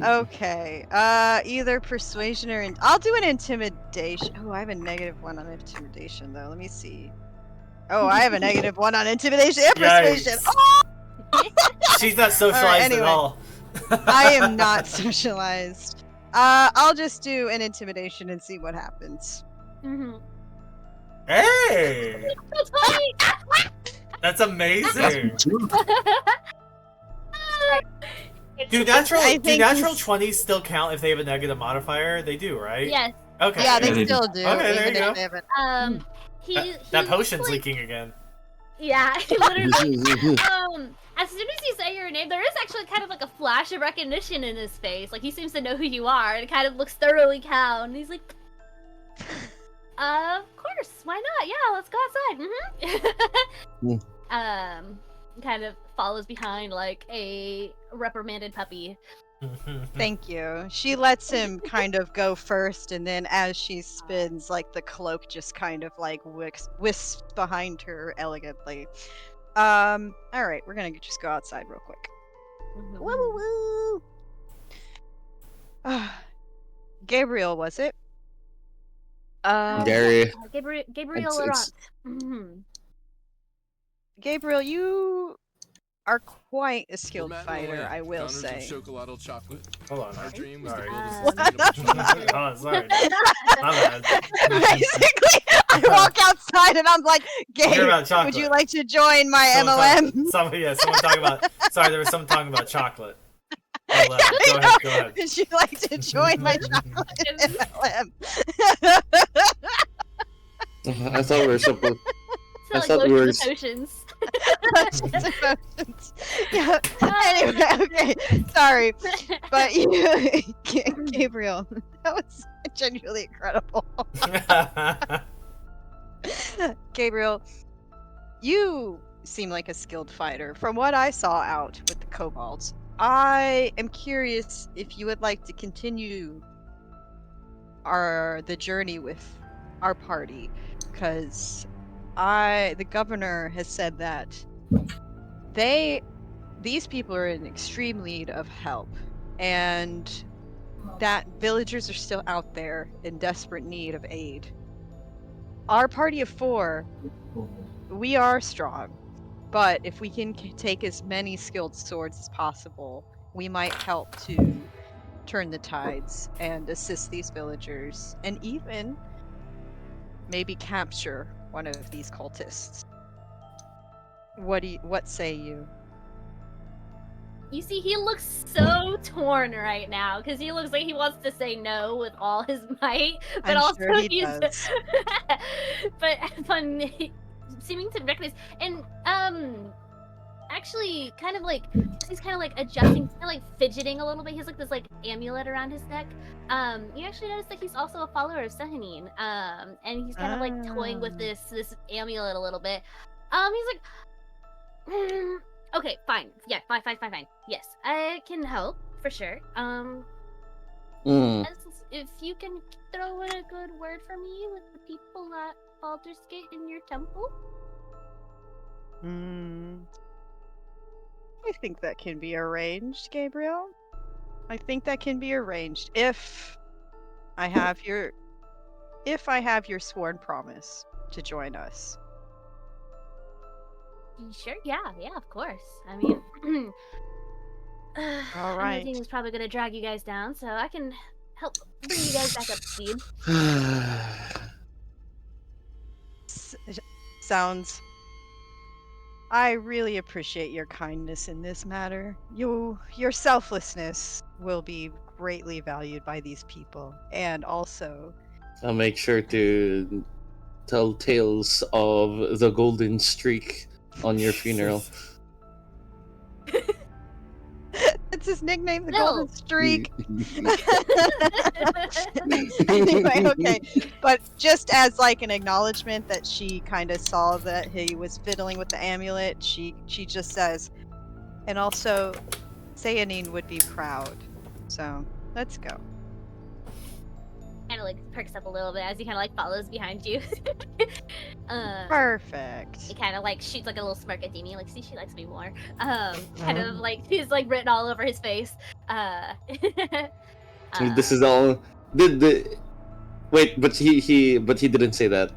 Okay. Either persuasion or I'll do an intimidation. Oh, I have a -1 on intimidation though. Let me see. Oh, I have a -1 on intimidation and persuasion. Oh! She's not socialized anyway. at all. I am not socialized. I'll just do an intimidation and see what happens. Hey! That's funny! That's amazing! Do I think natural 20s still count if they have a negative modifier? They do, right? Yes. Okay. Yeah, they they still do. Okay, there even you if go. they haven't. That potion's looks like, leaking again. Yeah, literally. As soon as you say your name, there is actually kind of like a flash of recognition in his face. Like he seems to know who you are, and kind of looks thoroughly cowed. And he's like, "Of course, why not? Yeah, let's go outside." Kind of follows behind like a reprimanded puppy. Thank you. She lets him kind of go first, and then as she spins, like the cloak just kind of like wisps behind her elegantly. All right, we're gonna just go outside real quick. Woo woo woo. Gabriel, was it? Gary. Gabriel It's- Laurent. Gabriel, you are quite a skilled Matt and fighter, Olay, I will founders of say. Chocolate chocolate. Hold on. Our dream was Sorry. to build a What sustainable Oh, sorry. My bad. Basically, I walk outside and I'm like, Hear Gabe, about would chocolate. you like to join my Someone MLM? someone talking about. Sorry, there was someone talking about chocolate. Go ahead. Would you like to join my chocolate MLM? I thought we were supposed. So I like thought we lotions were- and potions. Emotions. Yeah. Anyway, okay. Sorry, but you, Gabriel, that was genuinely incredible. Gabriel, you seem like a skilled fighter. From what I saw out with the kobolds, I am curious if you would like to continue the journey with our party, because the governor has said that these people are in extreme need of help, and that villagers are still out there in desperate need of aid. Our party of 4, we are strong, but if we can take as many skilled swords as possible, we might help to turn the tides and assist these villagers, and even maybe capture one of these cultists. What say you? You see, he looks so torn right now because he looks like he wants to say no with all his might, but I'm also sure he he's does. but seeming to recognize and actually kind of like he's kind of like adjusting, kind of like fidgeting a little bit. He's like this like amulet around his neck. You actually notice that he's also a follower of Sehanine. And he's kind of like toying with this amulet a little bit. He's like, okay, fine. Yeah, fine. Yes, I can help for sure. If you can throw in a good word for me with the people at Baldur's Gate in your temple. I think that can be arranged, Gabriel. I think that can be arranged if I have your sworn promise to join us. Sure, yeah, of course. I mean, All I right. know Dean's probably gonna drag you guys down, so I can help bring you guys back up to speed. Sounds. I really appreciate your kindness in this matter. Your selflessness will be greatly valued by these people, and also I'll make sure to tell tales of the golden streak on your funeral. it's his nickname, the No. Golden Streak. Anyway, okay, but just as like an acknowledgement that she kind of saw that he was fiddling with the amulet, she just says, and also, Sayanine would be proud. So let's go. Kind of like perks up a little bit as he kind of like follows behind you. Perfect. It kind of like shoots like a little smirk at Damien, like, see, she likes me more. Kind of like he's like written all over his face. This is all. Wait, but he didn't say that.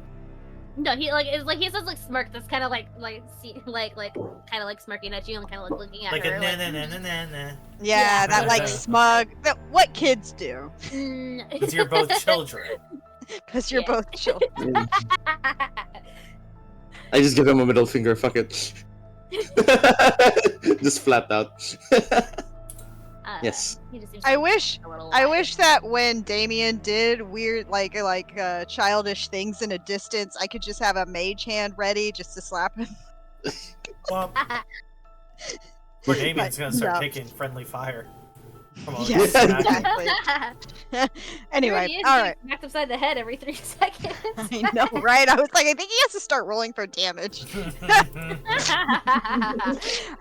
No, he like it's like he says like smirk. That's kind of like kind of like smirking at you and kind of like looking at Like her. a na. Yeah, that like smug. What kids do. Because you're both children. Because you're both children. I just give him a middle finger. Fuck it. Just flat out. Yes. He just seems I to be wish a little I wild. wish that when Damien did weird like childish things in a distance, I could just have a mage hand ready just to slap him. Well, or Damien's gonna start no. taking friendly fire. Come on, Yes, exactly. Anyway, all right. Smacked upside the head every 3 seconds. I know, right? I was like, I think he has to start rolling for damage.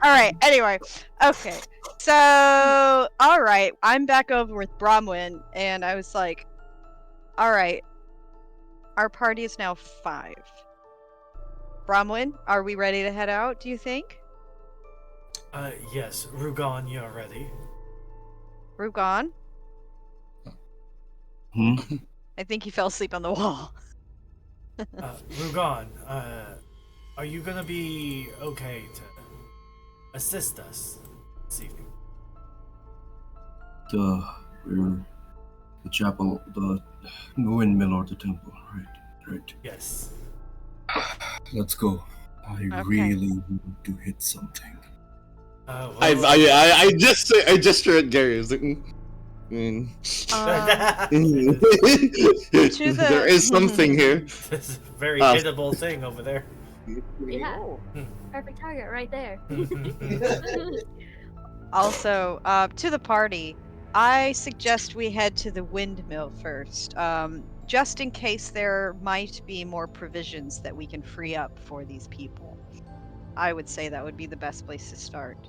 All right. Anyway, okay. So, all right. I'm back over with Bronwyn, and I was like, all right. Our party is now 5. Bronwyn, are we ready to head out? Do you think? Yes, Rugann, you're ready. Rugann? I think he fell asleep on the wall. Rugann, are you gonna be okay to assist us this evening? The chapel, the windmill or the temple, right. Yes. Let's go. I Okay. really want to hit something. Well, I gesture at Gary. I was like, there is something here. This is a very hittable thing over there. Yeah. Perfect target right there. Also, to the party, I suggest we head to the windmill first, just in case there might be more provisions that we can free up for these people. I would say that would be the best place to start.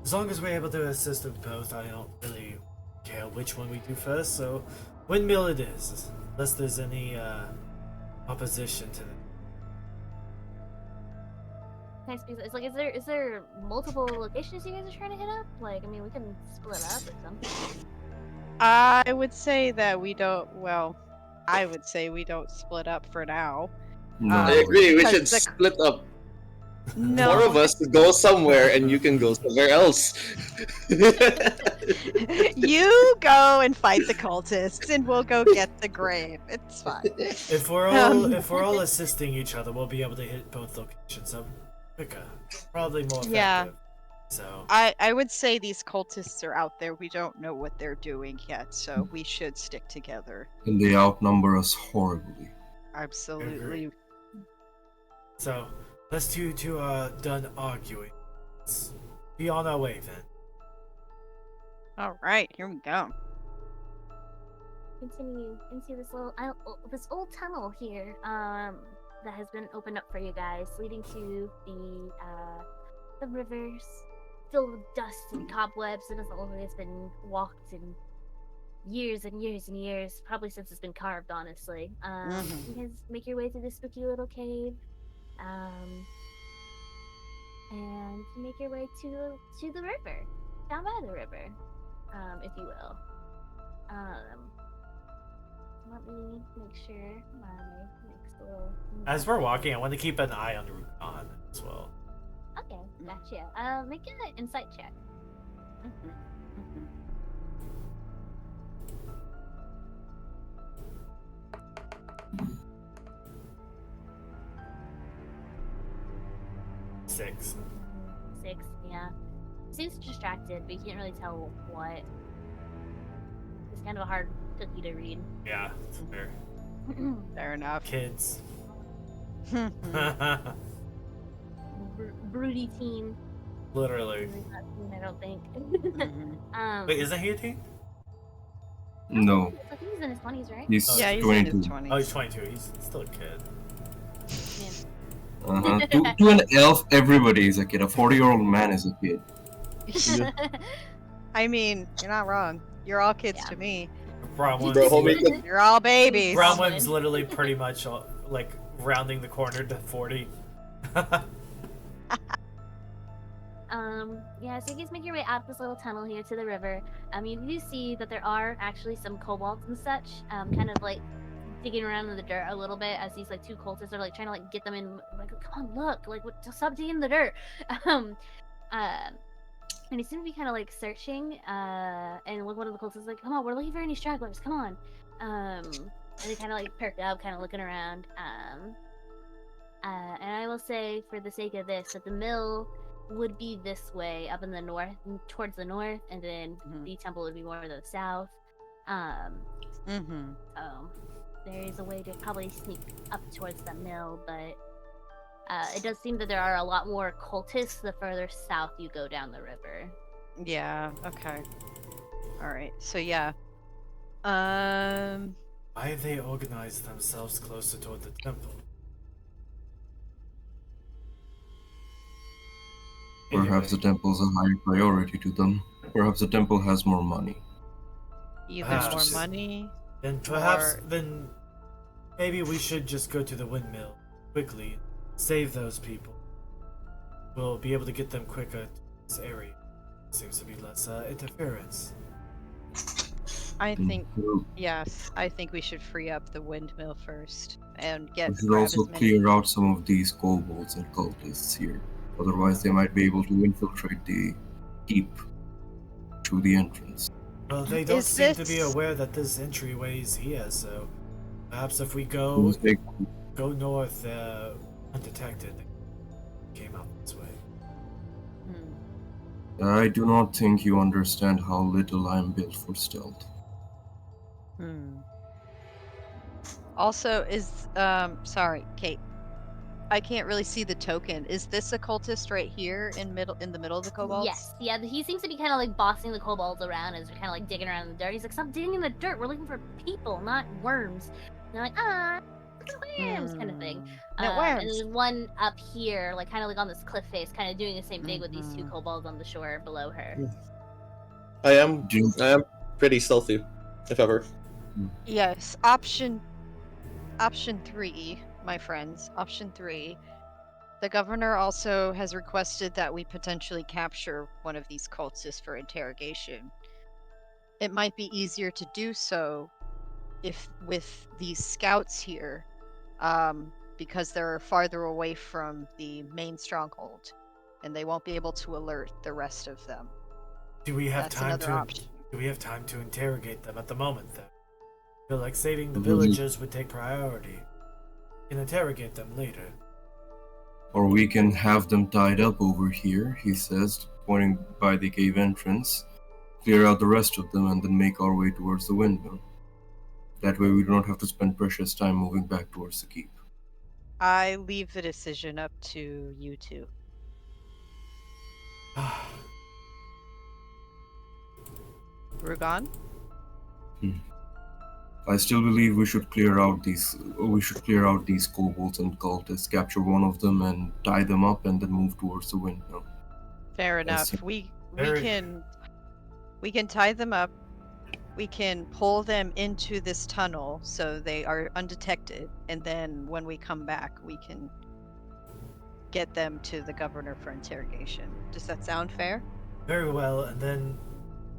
As long as we're able to assist them both, I don't really care which one we do first, so windmill it is. Unless there's any opposition to it. Nice piece. It's like, is there multiple locations you guys are trying to hit up? Like, I mean, we can split up or something. I would say that we don't. Well, I would say we don't split up for now. No. I agree. We because should the- split up. No. 4 of us go somewhere, and you can go somewhere else. You go and fight the cultists, and we'll go get the grave. It's fine. If we're all assisting each other, we'll be able to hit both locations. So quicker, probably more effective. Yeah. So I would say these cultists are out there. We don't know what they're doing yet, so we should stick together. And they outnumber us horribly. Absolutely. So let's done arguing. Let's be on our way then. All right, here we go. Continue into this old tunnel here that has been opened up for you guys, leading to the rivers filled with dust and cobwebs. It doesn't look like it's been walked in years and years and years, probably since it's been carved, honestly. You guys make your way through this spooky little cave, and make your way to the river, down by the river, if you will. Let me make sure my next little. As we're walking, I want to keep an eye on Rugann as well. Okay, gotcha. Make an insight check. 6. 6, yeah. Seems distracted, but you can't really tell what. It's kind of a hard cookie to read. Yeah, it's fair. Fair enough. Kids. Broody teen. Literally. Really not teen, I don't think. Mhm. Wait, isn't he a teen? No, I think he's in his 20s, right? he's Yeah, he's 22. in his 20s. Oh, he's 22. He's still a kid. To an elf, everybody is a kid. A 40-year-old man is a kid. I mean, you're not wrong. You're all kids Yeah. to me. Bronwyn's, Bro, homie, You're all babies. Bronwyn's literally pretty much like rounding the corner to 40. Yeah, so you guys make your way out this little tunnel here to the river. You do see that there are actually some kobolds and such, kind of like digging around in the dirt a little bit as these like 2 cultists are like trying to like get them in. Like, come on, look, like, stop digging in the dirt. And they seem to be kind of like searching. And one of the cultists is like, "Come on, we're looking for any stragglers. Come on." And they kind of like perk up, kind of looking around. And I will say, for the sake of this, that the mill would be this way, up in the north, towards the north, and then the temple would be more to the south. Mm-hmm. So there is a way to probably sneak up towards the mill, but it does seem that there are a lot more cultists the further south you go down the river. Yeah, okay. Alright, so yeah. Why have they organized themselves closer toward the temple? Perhaps the temple's a higher priority to them. Perhaps the temple has more money. Either Perhaps. more money. Then perhaps, then maybe we should just go to the windmill quickly, save those people. We'll be able to get them quicker to this area. Seems to be less interference. I think, We yes, I think we should free up the windmill first and get should grab also as many- clear out some of these kobolds and cultists here. Otherwise, they might be able to infiltrate the keep through the entrance. Well, they don't Is seem to be this- aware that this entryway is here, so perhaps if we Those big- go north undetected, they came out this way. I do not think you understand how little I am built for stealth. Also, is sorry, Kate. I can't really see the token. Is this a cultist right here in the middle of the kobolds? Yes, yeah, he seems to be kind of like bossing the kobolds around as they're kind of like digging around in the dirt. He's like, "Stop digging in the dirt. We're looking for people, not worms." And they're like, look at worms," kind of thing. No And worms. there's one up here, like kind of like on this cliff face, kind of doing the same thing with these 2 kobolds on the shore below her. I am Do- pretty stealthy, if ever. Yes, option 3, my friends. Option 3. The governor also has requested that we potentially capture one of these cultists for interrogation. It might be easier to do so if with these scouts here, because they're farther away from the main stronghold, and they won't be able to alert the rest of them. Do we have That's time another to? option. Do we have time to interrogate them at the moment, though? I feel like saving the Mhm. villagers would take priority. We can interrogate them later. Or we can have them tied up over here, he says, pointing by the cave entrance, clear out the rest of them, and then make our way towards the windmill. That way we do not have to spend precious time moving back towards the keep. I leave the decision up to you two. Rugann? I still believe we should clear out these kobolds and cultists, capture one of them and tie them up, and then move towards the windmill. Fair Yes, enough. sir. We Very- can tie them up. We can pull them into this tunnel so they are undetected, and then when we come back, we can get them to the governor for interrogation. Does that sound fair? Very well, and then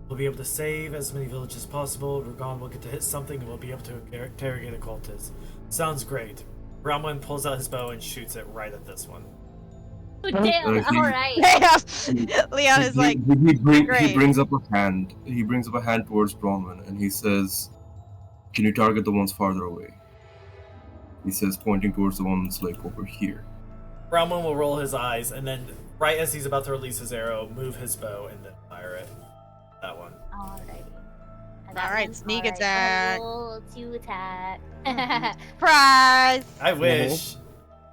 we'll be able to save as many villages as possible. Rugann will get to hit something, and we'll be able to interrogate a cultist. Sounds great. Bronwyn pulls out his bow and shoots it right at this one. Oh, damn, he- alright. Leon is like, he great. brings up a hand. He brings up a hand towards Bronwyn, and he says, "Can you target the ones farther away?" He says, pointing towards the ones like over here. Ramon will roll his eyes, and then right as he's about to release his arrow, move his bow and then fire it. That one. Alrighty. Alright, sneak attack. Roll to attack. Surprise! I wish.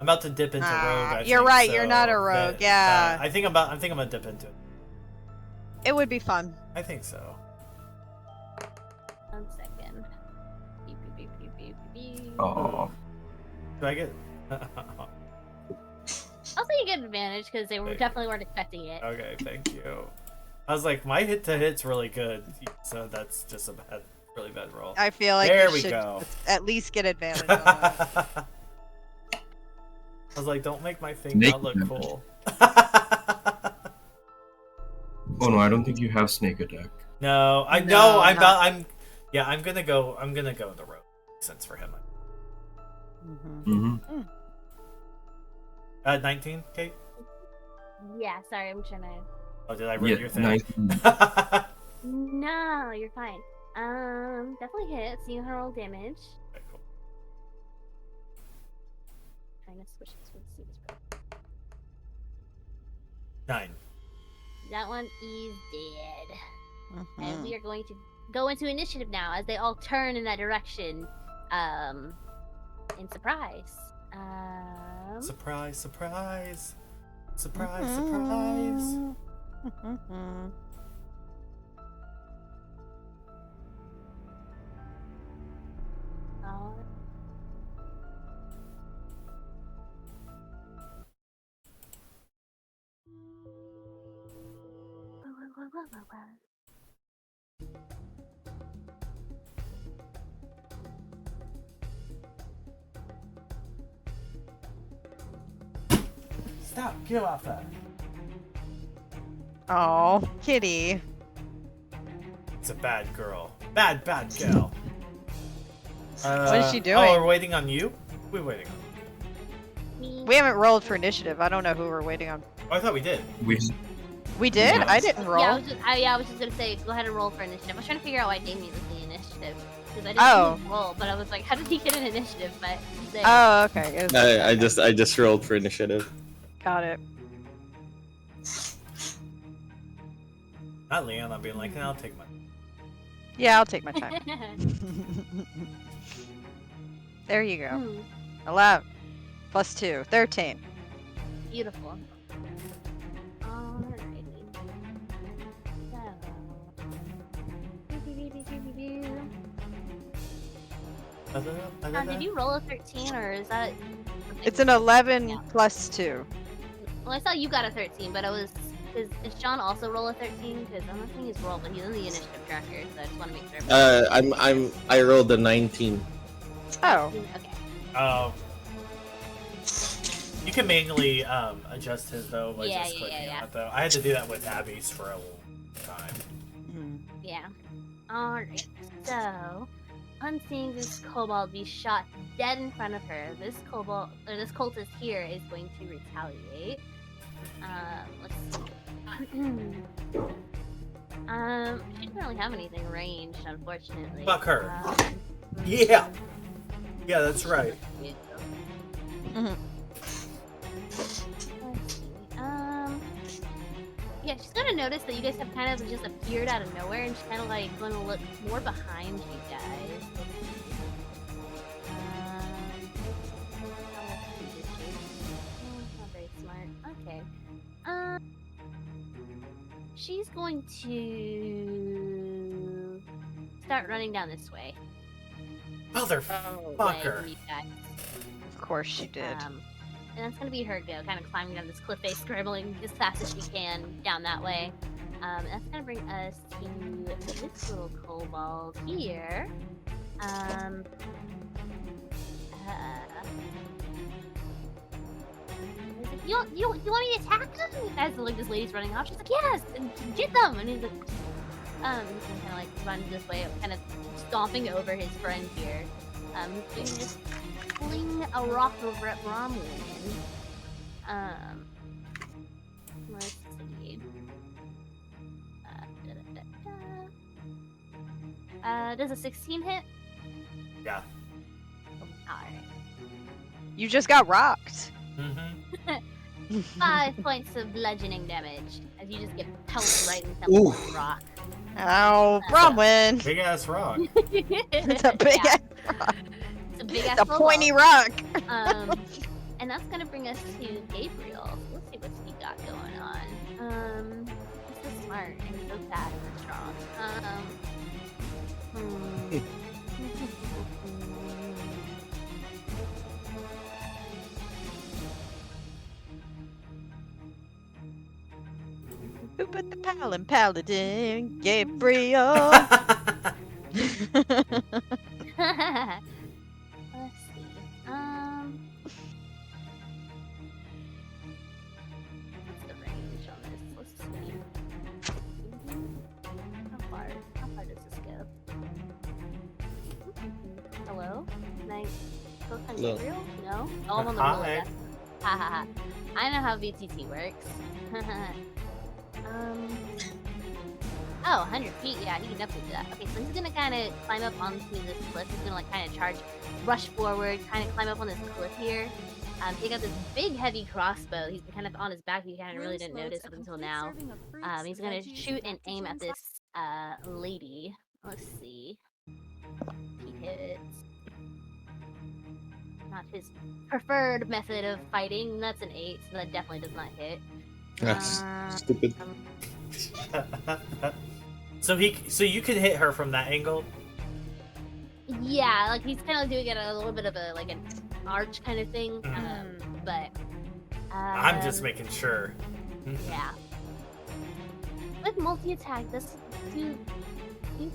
I'm about to dip into rogue. I you're think, right, so you're not a rogue, that- yeah. I think I'm gonna dip into it. It would be fun. I think so. 1 second. Beep, beep, beep, beep, beep, beep. Oh. Do I get? I'll say you get an advantage because they definitely weren't expecting it. Okay, thank you. I was like, my hit to hit's really good, so that's just a really bad roll. I feel like There you we should go. at least get advantage on it. I was like, don't make my thing not look Snake cool. Oh no, I don't think you have snake attack. No, I No, know. not- I'm gonna go in the rogue sense for him. Mm-hmm. 19, Kate. Yeah, sorry, I'm trying to. Oh, did I ruin your thing? Nice. No, you're fine. Definitely hits. You can roll damage. Okay, cool. Trying to switch between seeds. 9. That one is dead. And we are going to go into initiative now as they all turn in that direction. In surprise. Surprise! Surprise! Surprise! Surprise! Oh. Stop! Get off that! Oh, kitty. It's a bad girl. Bad girl. What is she doing? Oh, we're waiting on you? We're waiting on you. We haven't rolled for initiative. I don't know who we're waiting on. Oh, I thought we did. We did? Yeah. I didn't roll. Yeah, I was just gonna say, go ahead and roll for initiative. I was trying to figure out why Damien was the initiative. Because I didn't Oh. see him roll, but I was like, how did he get an initiative? But he's there. Oh, okay. It was- I just rolled for initiative. Got it. Not Lyanna being like, I'll take my. Yeah, I'll take my time. There you go. Hmm, 11 plus 2, 13. beautiful. Alrighty. So. Did you roll a 13 or is that? It's an 11 Yeah. plus 2. Well, I saw you got a 13, but I was. Is Sean also roll a 13? Because I'm not saying he's rolled, but he's in the initiative tracker, so I just want to make sure. I rolled a 19. Oh. Okay. Oh. You can manually adjust his though by Yeah, just yeah, clicking yeah, on it though. I had to do that with Abby's for a long time. Yeah. Alright. So, on seeing this kobold be shot dead in front of her, this cultist here is going to retaliate. Let's see. She doesn't really have anything ranged, unfortunately. Fuck her. Yeah. Yeah, that's right. Mhm. Let's see. Yeah, she's gonna notice that you guys have kind of just appeared out of nowhere, and she's kind of like gonna look more behind you guys. Not very smart. Okay. She's going to start running down this way. Motherfucker. Away from you guys. Of course she did. And that's gonna be her go, kind of climbing down this cliff face, scribbling as fast as she can down that way. And that's gonna bring us to this little kobold here. You want me to attack them? As like this lady's running off, she's like, yes, and get them. And he's like, he's gonna kind of like run this way, kind of stomping over his friend here. He's doing this. Fling a rock over at Bromley. Let's see. Does a 16 hit? Yeah. Alright. You just got rocked. Mm-hmm. 5 points of bludgeoning damage as you just get pelted right into the Ooh. rock. Ow, Bronwyn. Big ass rock. It's a big Yeah, ass rock. it's a big ass It's a kobold. pointy rock. And that's gonna bring us to Gabriel. So let's see what he got going on. He's so smart and so fast and strong. Who put the paladin? Gabriel. Let's see. What's the range on this? Let's see. How far does this go? Hello? Can I click on Hello. Gabriel? No? Oh, I'm on the Hi. roll, I guess. Ha ha ha. I know how VTT works. Oh, 100 feet. Yeah, he can definitely do that. Okay, so he's gonna kind of climb up onto this cliff. He's gonna like kind of charge, rush forward, kind of climb up on this cliff here. Take out this big heavy crossbow. He's kind of on his back. You kind of really didn't notice up until now. He's gonna shoot and aim at this lady. Let's see. He hits. Not his preferred method of fighting. That's an 8, so that definitely does not hit. That's stupid. So you could hit her from that angle. Yeah, like he's kind of doing it a little bit of a like an arch kind of thing. But I'm just making sure. yeah. With multi-attack, you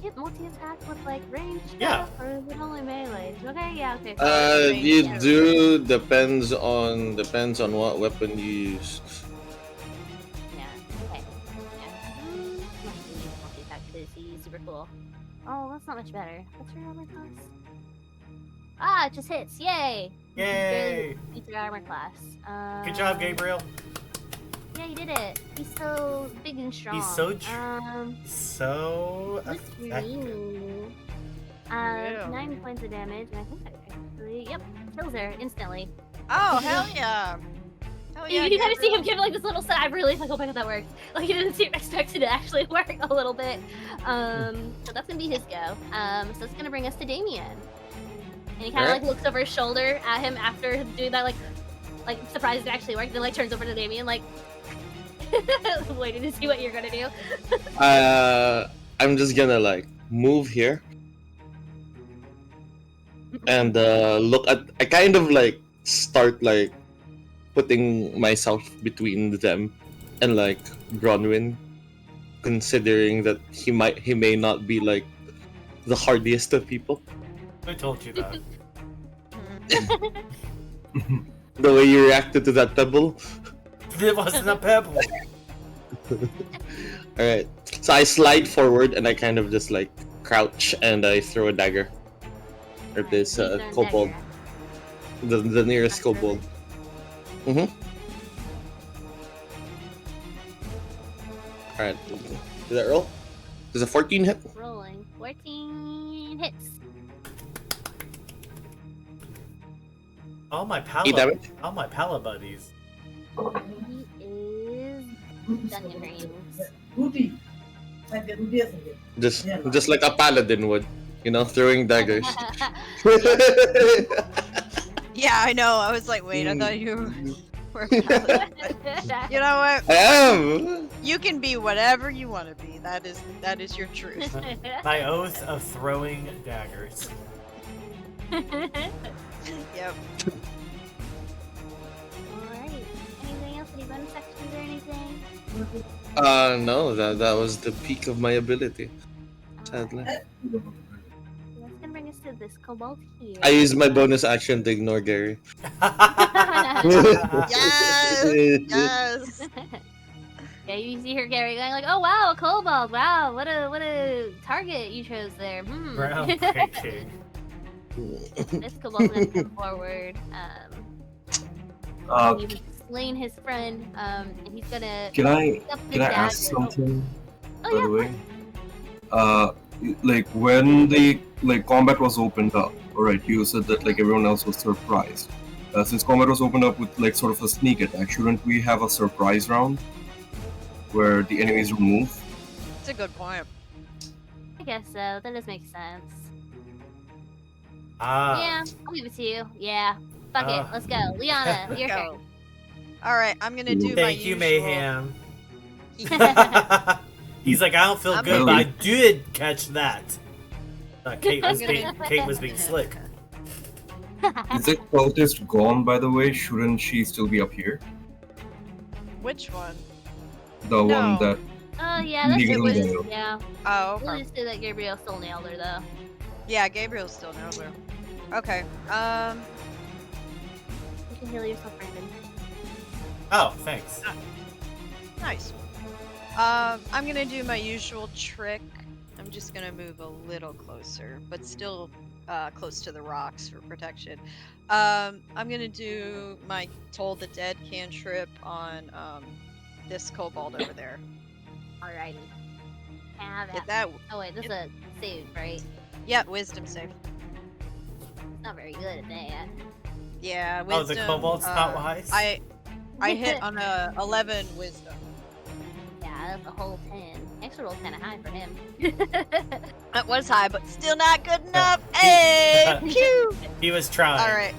hit multi-attack with like range Yeah. stuff, or is it only melee? Okay, yeah, okay. You Yeah. do depends on what weapon you use. Yeah, okay. Yeah. Multi-attack because he's super cool. Oh, that's not much better. What's your armor class? Ah, it just hits! Yay! Yay! Beats your armor class. Good job, Gabriel. Yeah, he did it. He's so big and strong. He's so so Let's effective. see. Yeah. 9 points of damage, and I think I actually, yep, kills her instantly. Oh, hell yeah. Hell yeah. You kind of see him Gabriel. give like this little sigh of relief, like, oh my god, that worked. Like, he didn't expect it to actually work a little bit. So that's gonna be his go. So it's gonna bring us to Damien. And he kind of Alright. like looks over his shoulder at him after doing that, like surprised it actually worked, and then like turns over to Damien, like, waiting to see what you're gonna do. I'm just gonna like move here and look at. I kind of like start like putting myself between them and like Bronwyn, considering that he may not be like the hardiest of people. I told you that. The way you reacted to that pebble. It wasn't a pebble. Alright. So I slide forward and I kind of just like crouch and I throw a dagger at this Use their kobold. dagger. The nearest kobold. Alright. Did that roll? Does a 14 hit? Rolling. 14 hits. All my Eight damage? pala buddies. He is done in range. Just like a paladin would, you know, throwing daggers. Yeah, I know. I was like, wait, I thought you were a paladin. You know what? I am. You can be whatever you want to be. That is your truth. My oath of throwing daggers. Yep. Alright. Anything else? Any bonus actions or anything? No, that was the peak of my ability. Sadly. That's gonna bring us to this kobold here. I used my bonus action to ignore Gary. Yes. Yes. Yeah, you see her Gary going like, oh wow, a kobold, wow, what a target you chose there. Groundbreaking. This kobold's gonna come forward. He's slain his friend, and he's gonna Can I pick up the can I ask dagger. something? Oh, By yeah, the way, like when the combat was opened up, alright, you said that like everyone else was surprised. Since combat was opened up with like sort of a sneak attack, shouldn't we have a surprise round where the enemies remove? That's a good point. I guess so. That does make sense. Ah. Yeah, I'll give it to you. Yeah. Fuck it. Let's go. Lyanna, your Go. turn. All right, I'm gonna do my Thank you, usual. Mayhem. He's like, I don't feel I'm good, gonna- but I did catch that. Kate was being slick. Is the cultist gone, by the way? Shouldn't she still be up here? Which one? The No. one that. Oh yeah, that's Legal it. nail. Yeah. Oh, We'll okay. just say that Gabriel still nailed her though. Yeah, Gabriel's still no there. Okay. You can heal yourself, Brandon. Oh, thanks. Nice. I'm gonna do my usual trick. I'm just gonna move a little closer, but still close to the rocks for protection. I'm gonna do my Toll the Dead cantrip on this kobold over there. Alrighty. Have Get it. that? Oh wait, this is a save, right? Yeah, wisdom save. Not very good at that. Yeah, Oh, wisdom. the kobold's not wise? I hit on a 11 wisdom. Yeah, that's a whole 10. Actually rolled kind of high for him. That was high, but still not good enough. Hey, pew! He was trying. All right.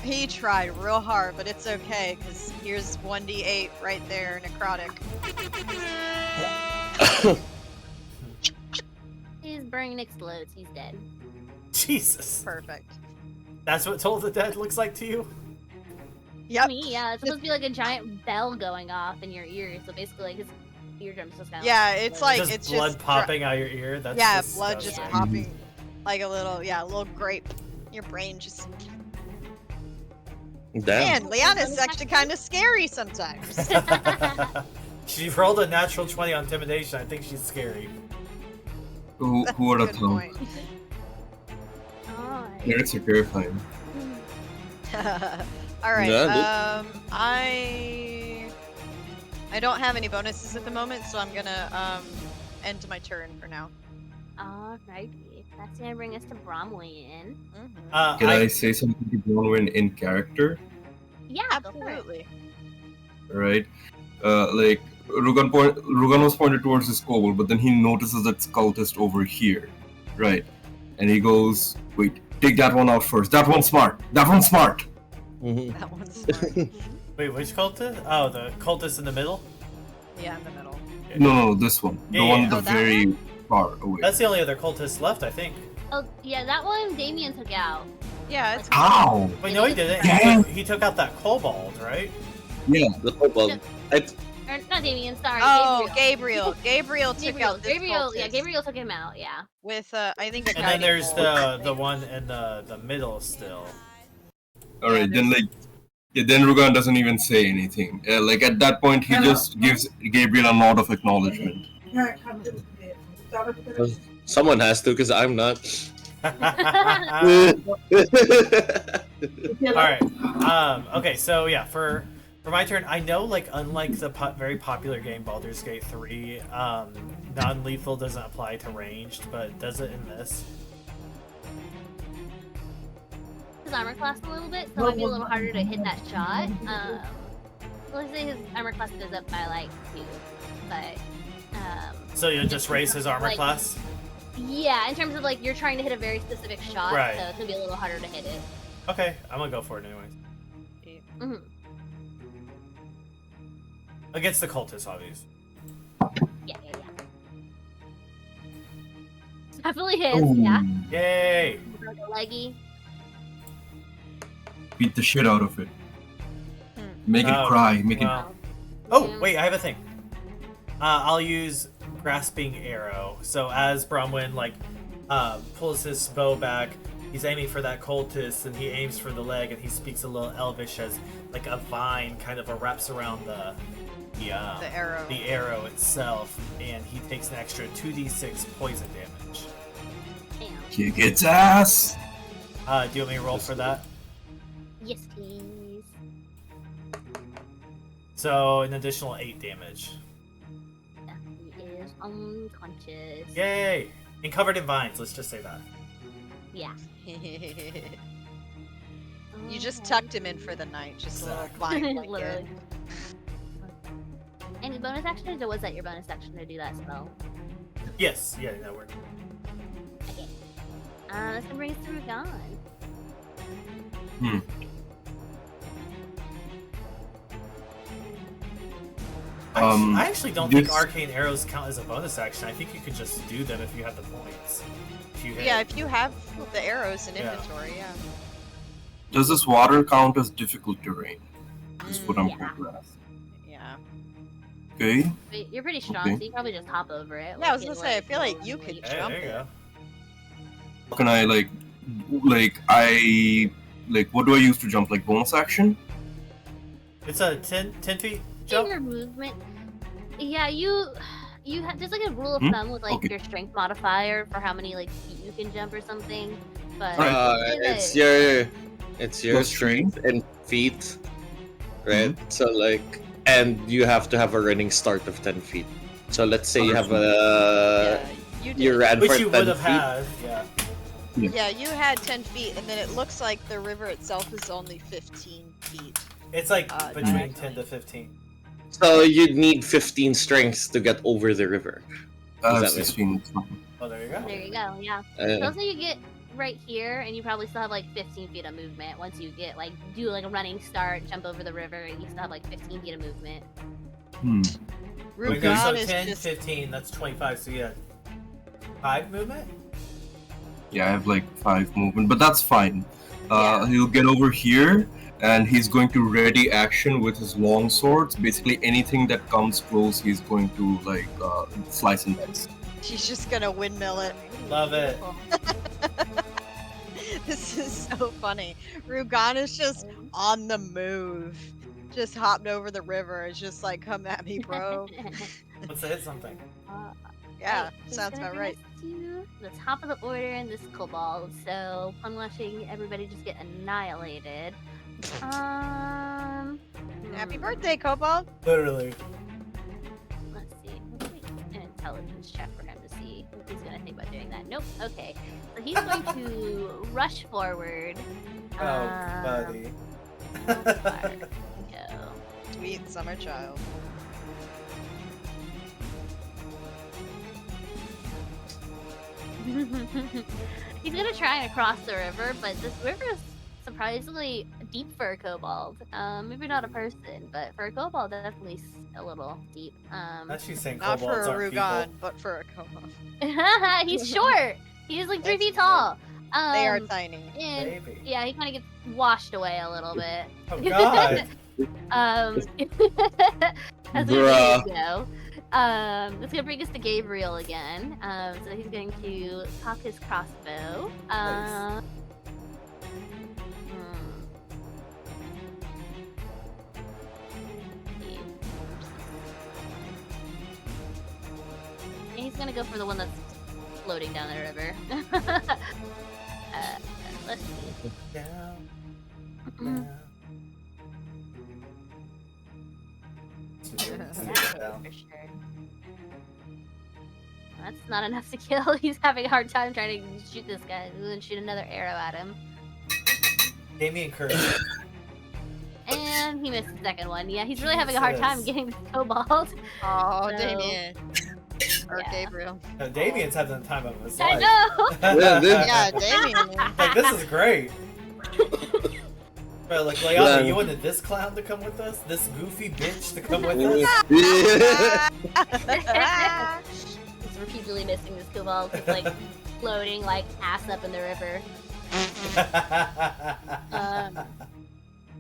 He tried real hard, but it's okay, because here's 1d8 right there, necrotic. His brain explodes. He's dead. Jesus. Perfect. That's what Toll the Dead looks like to you? Yep. Me, yeah, it's supposed to be like a giant bell going off in your ear. So basically, like his eardrums just kind of. Yeah, it's like Just it's blood just popping out your ear? That's yeah, blood just disgusting. popping like a little grape. Your brain just. Damn. Man, Lyanna's actually kind of scary sometimes. She rolled a natural 20 on intimidation. I think she's scary. Who would have Good thought? point. Alright. Clerics are terrifying. All right. Yeah, I don't have any bonuses at the moment, so I'm gonna end my turn for now. Alrighty. That's gonna bring us to Bromway. Mm-hmm. Can I say something to Bronwyn in character? Yeah, go for it. Absolutely. Right? Like Rugann was pointed towards his kobold, but then he notices that cultist over here, right? And he goes, "Wait, take that one out first. That one's smart. That one's smart." Mhm. That one's smart. Wait, which cultist? Oh, the cultist in the middle? Yeah, in the middle. No, this one. Yeah, The one yeah. the Oh, that very far away. That's the only other cultist left, I think. Oh, yeah, that one Damien took out. Yeah, it's Ow! Wait, no, he didn't. Dang. He took out that kobold, right? Yeah. The kobold. Or, not Damien, sorry. oh, Gabriel. Gabriel took out this Gabriel, yeah, cultist Gabriel took him out, yeah. with I think a And then guiding there's bolt. the one in the middle still. Alright, then then Rugann doesn't even say anything. Like at that point, he just gives Gabriel a nod of acknowledgement. Someone has to, because I'm not. Alright. Okay, so yeah, for my turn, I know, like, unlike the very popular game Baldur's Gate 3, non-lethal doesn't apply to ranged, but does it in this? His armor class a little bit, so it might be a little harder to hit that shot. Let's say his armor class goes up by like 2, but So you'll just raise his armor like- class? yeah, in terms of like you're trying to hit a very specific shot, Right. so it's gonna be a little harder to hit it. Okay, I'm gonna go for it anyways. Mm-hmm. Against the cultist, obviously. Yeah. Definitely hits, yeah. Yay! Like a leggy. Beat the shit out of it. Make it Oh, cry. Make it. wow. Oh, wait, I have a thing. I'll use Grasping Arrow. So as Bromwyn, like, pulls his bow back, he's aiming for that cultist, and he aims for the leg, and he speaks a little Elvish as, like, a vine kind of wraps around the arrow. the arrow itself, and he takes an extra 2d6 poison damage. Damn. Kick its ass! Do you want me to roll for that? Yes, please. So, an additional 8 damage. He is unconscious. Yay! And covered in vines, let's just say that. Yeah. You just Okay. tucked him in for the night, just a little blind blanket. Literally. Any bonus actions, or was that your bonus action to do that spell? Yes, yeah, that worked. Okay. That's gonna bring us to Rugann. I actually don't think this- arcane arrows count as a bonus action. I think you could just do them if you have the points. If you hit. Yeah, if you have the arrows in Yeah. inventory, yeah. Does this water count as difficult terrain? Is what I'm Yeah. going to ask. Yeah. Okay. But you're pretty strong, Okay. so you probably just hop over it. Yeah, I was like, gonna in, say, I feel like you normal could leap. Hey, jump there you it. go. How can I what do I use to jump? Like bonus action? It's a 10 feet In jump. your movement. Yeah, there's like a rule of Hmm? thumb with like Okay. your strength modifier for how many like feet you can jump or something. But Right. I'd say It's that- your Plus three. strength and feet, right? So like, and you have to have a running start of 10 feet. So let's say you have Yeah, you did. you ran Which for you 10 would have feet. had, yeah. Yeah, you had 10 feet, and then it looks like the river itself is only 15 feet. It's like between diagonally. 10 to 15. So you'd need 15 strengths to get over the river. Does that 16. Oh, there you go. There you go, yeah. So Uh, let's say you get right here, and you probably still have like 15 feet of movement once you get like do like a running start, jump over the river, and you still have like 15 feet of movement. Wait, no, so Rugann is 10, just 15, that's 25, so yeah. 5 movement? Yeah, I have like 5 movement, but that's fine. Yeah. He'll get over here, and he's going to ready action with his long swords. Basically, anything that comes close, he's going to like slice and dice. she's just gonna windmill it. Love it. This is so funny. Rugann is just on the move. Just hopped over the river. It's just like, come at me, bro. Let's hit something. Yeah, Right, so sounds it's gonna about bring right. us to the top of the order in this kobold. So upon watching everybody just get annihilated. Happy birthday, Kobold! Literally. Let's see. Let's make an intelligence check for him to see what he's gonna think about doing that. Nope. Okay. So he's going to rush forward. Oh, buddy. There we go. Sweet summer child. He's gonna try and cross the river, but this river is surprisingly deep for a kobold. Maybe not a person, but for a kobold, definitely a little deep. That's you saying Not for kobolds a aren't Rugann, people. but for a Kobold. He's short. He's like 3 That's feet true. tall. They are tiny. And Baby. yeah, he kind of gets washed away a little bit. Oh, God. That's Bruh. gonna go. It's gonna bring us to Gabriel again. So he's going to cock his crossbow. Nice. And he's gonna go for the one that's floating down the river. Let's see. Down, Mm. down. For sure. That's not enough to kill. He's having a hard time trying to shoot this guy. He's gonna shoot another arrow at him. Damien curse. And he missed the second one. Yeah, he's really having a hard time Jesus. getting this kobold. Oh, So- Damien. Or Yeah. Gabriel. No, Damien's having the time of his I life. know! Yeah, dude. Yeah, Damien. Like, this is great. But like, Lyanna, Yeah. you wanted this clown to come with us? This goofy bitch to come with us? Yeah. He's repeatedly missing this kobold. It's like floating like ass up in the river.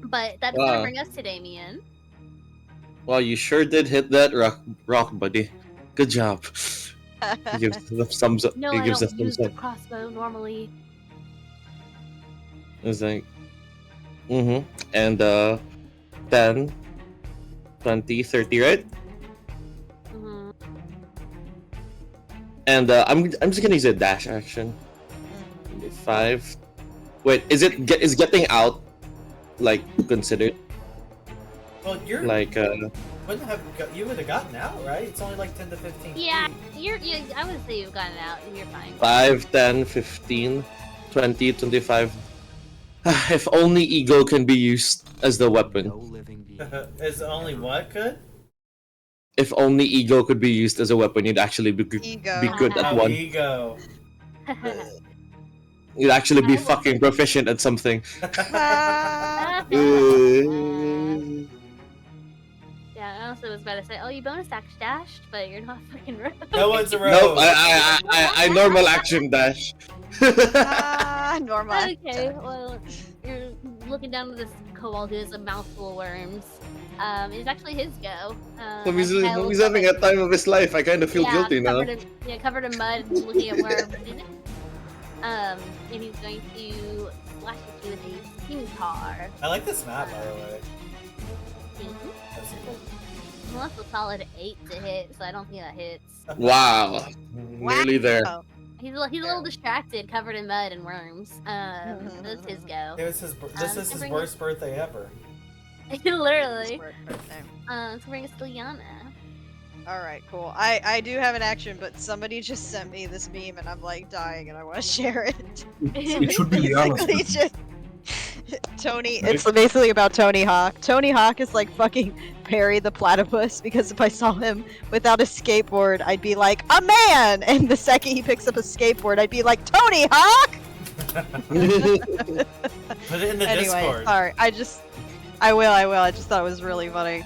But that's gonna Wow. bring us to Damien. Wow, you sure did hit that rock, buddy. Good job. He gives the thumbs up. No, he I gives don't the use thumbs the up. crossbow normally. It's like, and 10, 20, 30, right? Hmm. And I'm just gonna use a dash action. 5. Wait, is getting out like considered? Well, you're Like you would have gotten out, right? It's only like 10 to 15 Yeah, feet. I would say you've gotten out and you're fine. 5, 10, 15, 20, 25, If only ego can be used as the weapon. No living being. Is only what good? If only ego could be used as a weapon, you'd actually be Ego. good at Oh, one. ego. You'd actually be I will- fucking proficient at something. Ah. Yeah, I also was about to say, oh, you bonus action dashed, but you're not fucking rogue. No one's a rogue. Nope, I normal action dash. Normal. Okay, well, you're looking down at this kobold who has a mouthful of worms. It's actually his go. He's Kyle looks having up a time of his life. I kind of feel yeah, guilty now. covered in mud, looking at worms. And he's going to slash at you with a scimitar. I like this map, by the way. Mhm. That's cool. Well, that's a solid 8 to hit, so I don't think that hits. Wow. Nearly there. Wow. He's a little distracted, covered in mud and worms. That's his go. This is his worst birthday ever. Literally. Birthday. So bring us to Lyanna. Alright, cool. I do have an action, but somebody just sent me this meme and I'm like dying and I want to share it. It should be Lyanna's Basically just Tony, it's basically about Tony Hawk. Tony Hawk is like fucking Perry the Platypus because if I saw him without a skateboard, I'd be like, a man! And the second he picks up a skateboard, I'd be like, Tony Hawk! Put it in the Anyway, Discord. sorry. I will. I just thought it was really funny.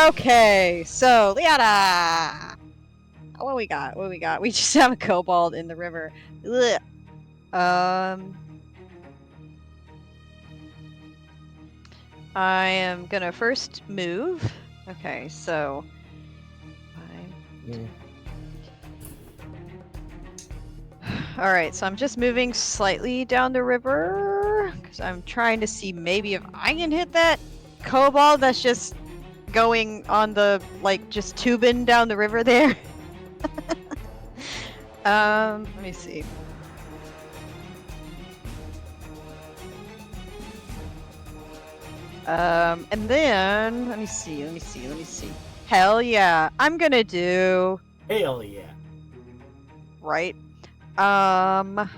Okay, so Lyanna! What we got? We just have a kobold in the river. Ugh. I am gonna first move. Okay, so Alright, so I'm just moving slightly down the river because I'm trying to see maybe if I can hit that kobold that's just going on the, like, just tubing down the river there. Let me see. And then, let me see. Hell yeah, I'm gonna do, Hell yeah. right, I'm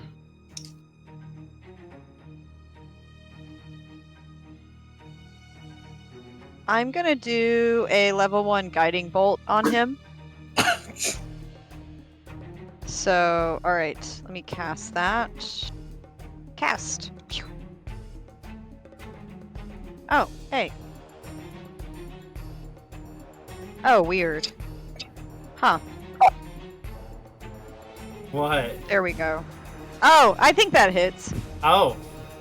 gonna do a level 1 guiding bolt on him. So, alright, let me cast that. Cast! Phew. Oh, hey. Oh, weird. Huh, What? there we go. Oh, I think that hits. Oh,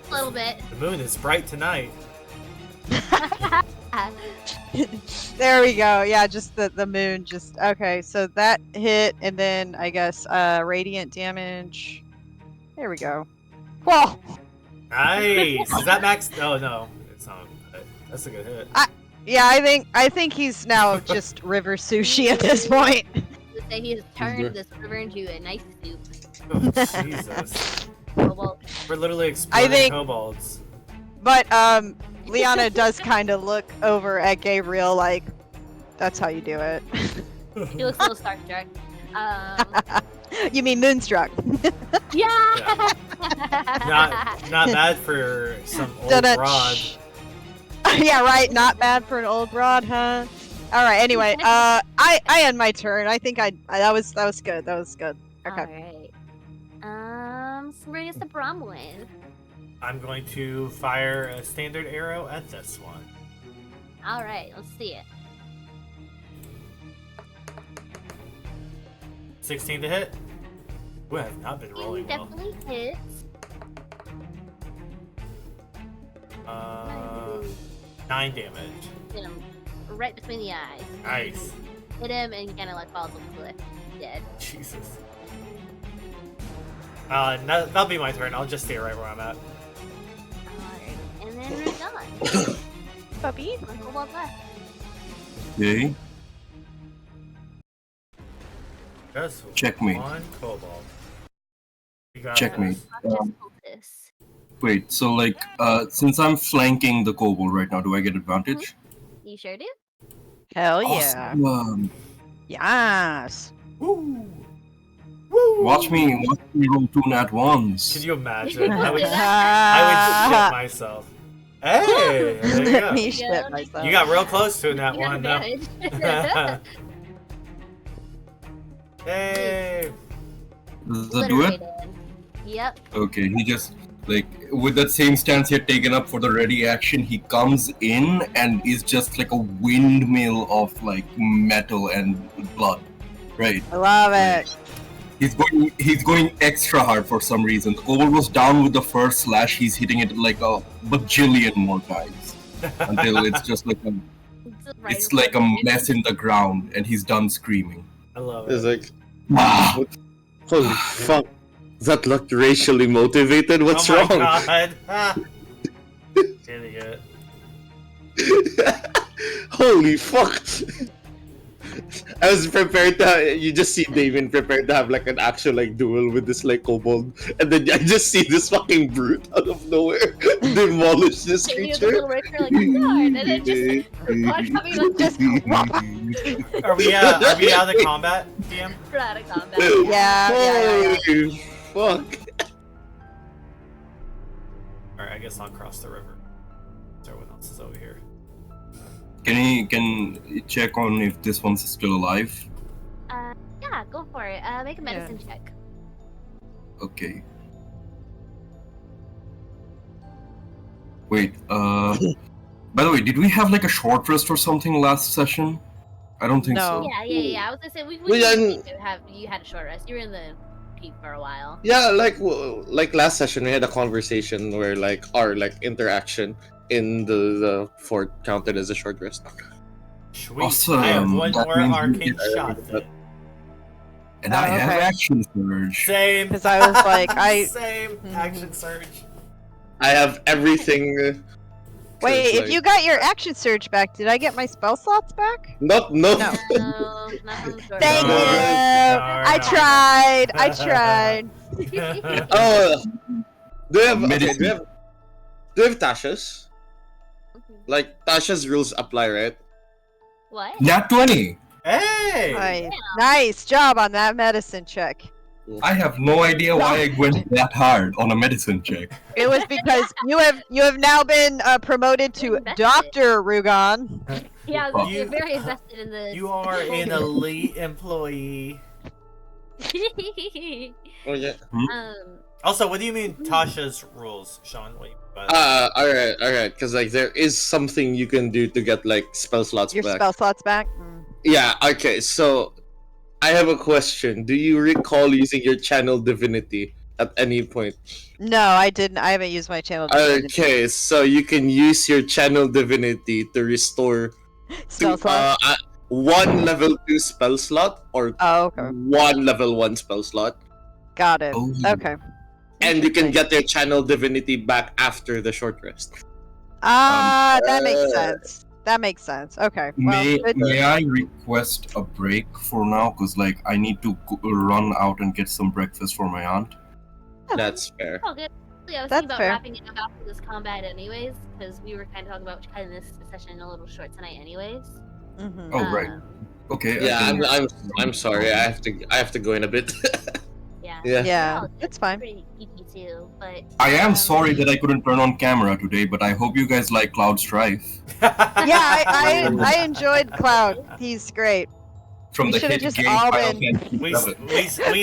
A little bit. the moon is bright tonight. There we go. Yeah, just the moon. Just okay. So that hit, and then I guess radiant damage. There we go. Whoa! Nice. Is that max? Oh no, it's not. But that's a good hit. Yeah, I think he's now just river sushi at this point. To say he has turned this river into a nice soup. Oh, Jesus. Well, We're literally exploding think- kobolds. But Lyanna does kind of look over at Gabriel like, "That's how you do it." he looks a little starstruck. You mean moonstruck? Yeah. Not bad for some old Dun-dun. broad. Yeah, right. Not bad for an old broad, huh? All right. Anyway, I end my turn. I think that was good. That was good. Okay. Alright. So bring us to Bromwyn. I'm going to fire a standard arrow at this one. Alright, let's see it. 16 to hit. Ooh, I have not been It rolling well. definitely hits. 9 damage. Hit him right between the eyes. Nice. Hit him and he kind of like falls off the cliff. Dead. Jesus. That'll be my turn. I'll just stay right where I'm at. Alright. And then Rugann. Puppy. One kobold left. Okay. Just Checkmate. one kobold. You got Checkmate. this. Just focus. Wait, so like, since I'm flanking the kobold right now, do I get advantage? You sure do? Hell yeah. Awesome. Yes. Woo! Watch me roll 2 nat ones. Could you imagine? I would shit myself. Hey, there you go. Me shit myself. You got real close to that You got one, though. advantage. Hey. Does that do it? Yep. Okay, he just, like, with that same stance he had taken up for the ready action, he comes in and is just like a windmill of, like, metal and blood. Right. I love it. He's going extra hard for some reason. The kobold was down with the first slash, he's hitting it like a bajillion more times. Until it's just like it's like a mess in the ground and he's done screaming. I love It's it. like, holy fuck. That looked racially motivated. What's oh wrong? my God. Idiot. Holy fuck! I was prepared to. You just see Damien prepared to have like an actual like duel with this like kobold, and then I just see this fucking brute out of nowhere demolish this Maybe it's a creature. little racer like, oh god, and then just watch how he like just Are we out of the combat, DM? out of combat. Yeah. Holy fuck! Alright, I guess I'll cross the river. Everyone else is over here. Can you check on if this one's still alive? Yeah, go for it. Make a medicine check. Okay. Wait, by the way, did we have like a short rest or something last session? I don't think No. so. Yeah. I was gonna say we We didn't didn't- need to have you had a short rest. You were in the peak for a while. Yeah, like last session we had a conversation where like our like interaction in the fort counted as a short rest. Sweet. Awesome. I have one That more means arcane we- shot then. And Oh, I have okay. action surge. Same. Because I was like, Same. Action surge. I have everything. Wait, if like- you got your action surge back, did I get my spell slots back? No. No. No, not from the short Thank No, you. no, I no. tried. I tried. rest. Oh, do you have Medicine. do you have Tasha's? Like Tasha's rules apply, right? What? Nat 20! Hey. Nice job on that medicine check. I have no idea why I went that hard on a medicine check. It was because you have now been promoted to Invested. Dr. Rugann. Yeah, Fuck. you're very invested in this. You are an elite employee. Oh yeah. Also, what do you mean Tasha's rules, Sean? What do you mean by that? Alright. Because like there is something you can do to get like spell slots Your back. spell slots back. Mm. Yeah. Okay. So I have a question. Do you recall using your channel divinity at any point? No, I didn't. I haven't used my channel. divinity. Okay. So you can use your channel divinity to restore Spell slots. one level 2 spell slot or Oh, okay. one level 1 spell slot. Got it. Oh. Okay. And you can get your channel divinity back after the short rest. Ah, that makes sense. That makes sense. Okay. Well, May I request a break for now? Because like I need to run out and get some breakfast for my aunt. That's fair. Oh, good. Yeah, I was That's thinking about fair. wrapping it up after this combat, anyways, because we were kind of talking about cutting this session a little short tonight, anyways. mhm. Oh, right. Okay. Yeah, I I'm sorry. I have to go in a bit. Yeah. Yeah. Yeah, Oh, it's fine. Pretty geeky too, but. I am sorry that I couldn't turn on camera today, but I hope you guys like Cloud Strife. Yeah, I enjoyed Cloud. He's great. From We the should've hit just game all Final been- Fantasy we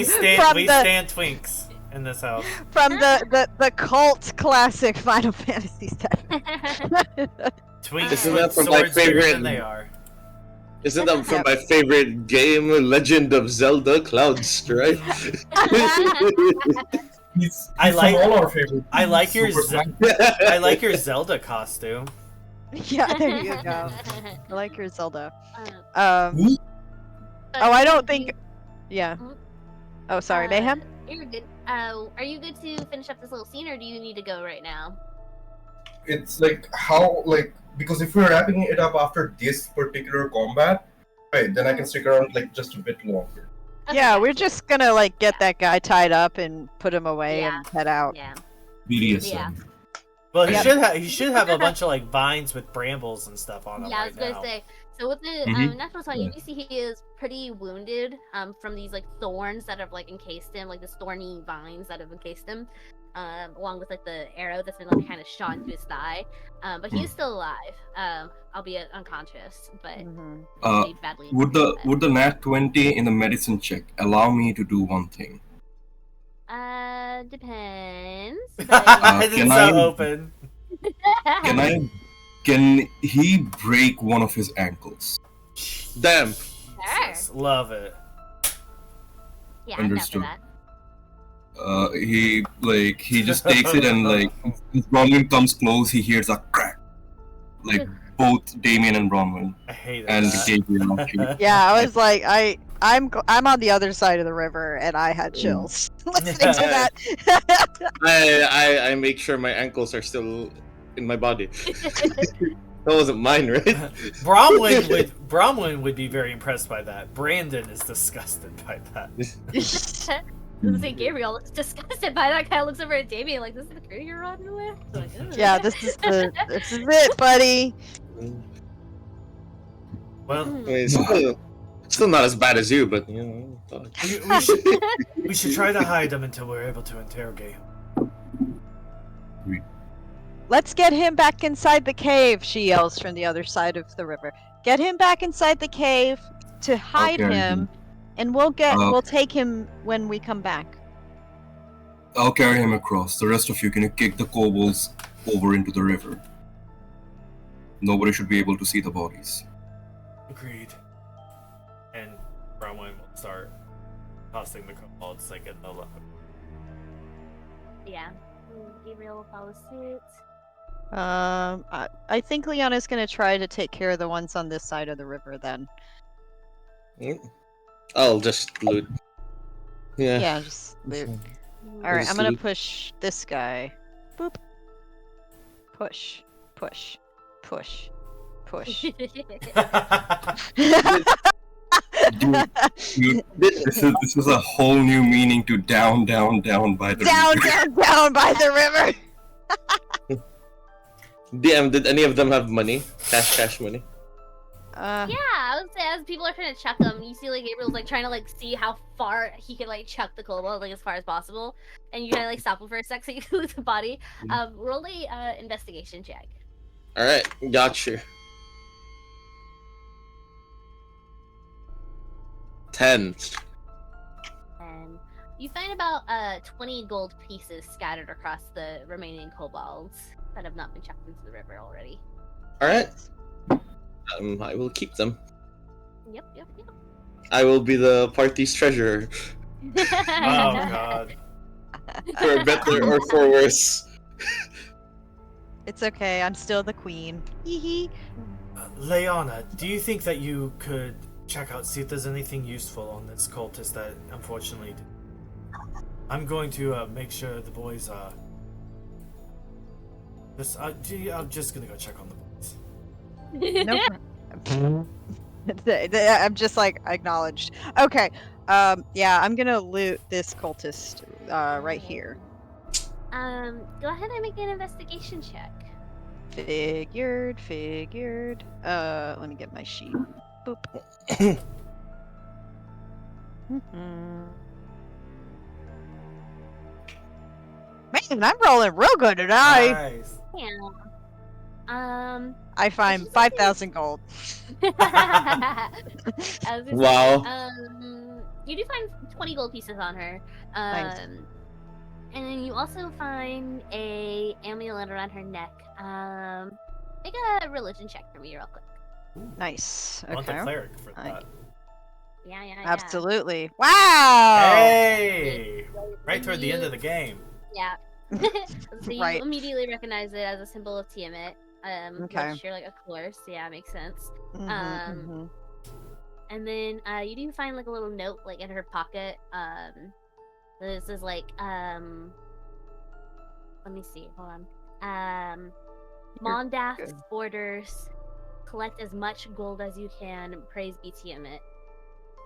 VII. From the- stand twinks in this house. From the cult classic Final Fantasy VII. Twinks Isn't with that from my swords bigger favorite- than they are. Isn't that from my favorite game, Legend of Zelda: Cloud Strife? He's I from like- all our favorite. I like your Super I like your Zelda costume. Yeah, there you go. I like your Zelda. But I don't think. Yeah. Mhm. Oh, sorry, Mayhem. You're good. Are you good to finish up this little scene, or do you need to go right now? It's like how because if we're wrapping it up after this particular combat, right, then I can stick around like just a bit longer. Okay, Yeah, we're gotcha. just gonna get that guy tied up and put him away Yeah. and head out. Yeah. BDSM. Yeah. Well, he Yeah. should have a bunch of like vines with brambles and stuff on him Yeah, I right was gonna now. say. So with the Mhm. natural sign, you do see he is pretty wounded from these like thorns that have like encased him, like the thorny vines that have encased him, along with like the arrow that's been like kind of shot into his thigh. But he is still alive, albeit unconscious, but Mhm. pretty badly. Would the nat 20 in the medicine check allow me to do one thing? Depends. It's Can so I- open. Can he break one of his ankles? Damn. Jesus, love it. Yeah, I'm down for Understood. that. He just takes it and like as Bronwyn comes close, he hears a crack. Like both Damien and Bronwyn I hate and that. Gabriel actually. Yeah, I was like, I'm on the other side of the river, and I had chills listening to that. I make sure my ankles are still in my body. That wasn't mine, right? Bromwyn would be very impressed by that. Brandon is disgusted by that. I was say Gabriel looks disgusted by that. Kind of looks over at Damien like, "This is the crew you're running with." Like, "Ugh." Yeah, this is it, buddy. Well, I mean, still not as bad as you, but you know. we should try to hide him until we're able to interrogate him. Let's get him back inside the cave, she yells from the other side of the river. Get him back inside the cave to hide Okay. him, and we'll take him when we come back. I'll carry him across. The rest of you can kick the kobolds over into the river. Nobody should be able to see the bodies. Agreed. And Bromwyn will start tossing the kobolds like in the left. Yeah. Gabriel will follow suit. I think Lyanna's gonna try to take care of the ones on this side of the river then. I'll just loot. Yeah. Yeah, just loot. Mm. Alright, Just I'm gonna loot. push this guy. Boop. Push. Push. Push. Push. Dude, this is a whole new meaning to down by the Down, river. down by the river! DM, did any of them have money? Cash money? Yeah, I would say as people are trying to chuck them, you see like Gabriel's like trying to like see how far he can like chuck the kobold like as far as possible, and you kind of like stop him for a sec so you can loot the body. Roll a investigation check. Alright, gotcha. 10. And you find about 20 gold pieces scattered across the remaining kobolds that have not been chucked into the river already. Alright. I will keep them. Yep. I will be the party's treasurer. Oh god. For better or for worse. It's okay, I'm still the queen. Hee hee. Lyanna, do you think that you could check out, see if there's anything useful on this cultist that unfortunately I'm going to make sure the boys I'm just gonna go check on the boys. Nope. I'm just like acknowledged. Okay. Yeah, I'm gonna loot this cultist right here. Go ahead and make an investigation check. Figured. Let me get my sheet. Boop. Man, I'm rolling real good tonight. Nice. Yeah. I find 5,000 gold. I was gonna Wow. say, you do find 20 gold pieces on her. Nice. And then you also find a amulet around her neck. Make a religion check for me real quick. Nice. I want the Okay. cleric for that. Yeah. Absolutely. Wow. Hey! Right toward the end of the game. Yeah. So you Right. immediately recognize it as a symbol of Tiamat. Okay. Which you're like, of course. Yeah, makes sense. Mhm, Um, mhm. And then you do find like a little note like in her pocket. This is like let me see, hold on. Mondath's orders, collect as much gold as you can, praise be Tiamat.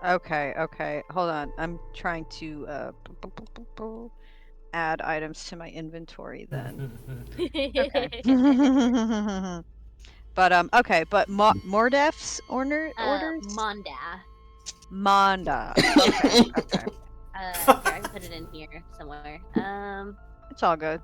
Okay. Hold on. I'm trying to add items to my inventory then. But okay, but Mordef's orders? Monda. Monda. Okay, okay. Here, I can put it in here somewhere. It's all good.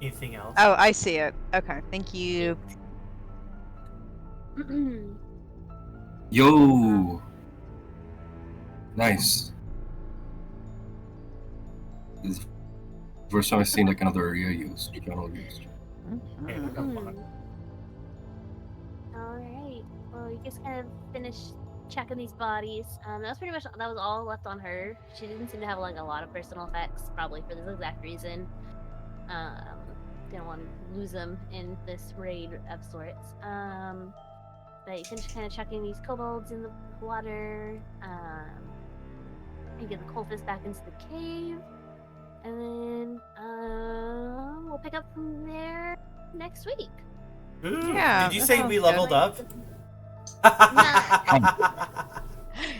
Anything else? Oh, I see it. Okay, thank you. Yo! Nice. This is the first time I've seen like another area used. Channel used. Okay, we got one. Alright. Well, you just kind of finished checking these bodies. That was pretty much, that was all left on her. She didn't seem to have like a lot of personal effects, probably for this exact reason. Didn't want to lose them in this raid of sorts. But you finished kind of chucking these kobolds in the water, and get the cultists back into the cave, and then we'll pick up from there next week. Ooh, Yeah, did you that say sounds we good. leveled up?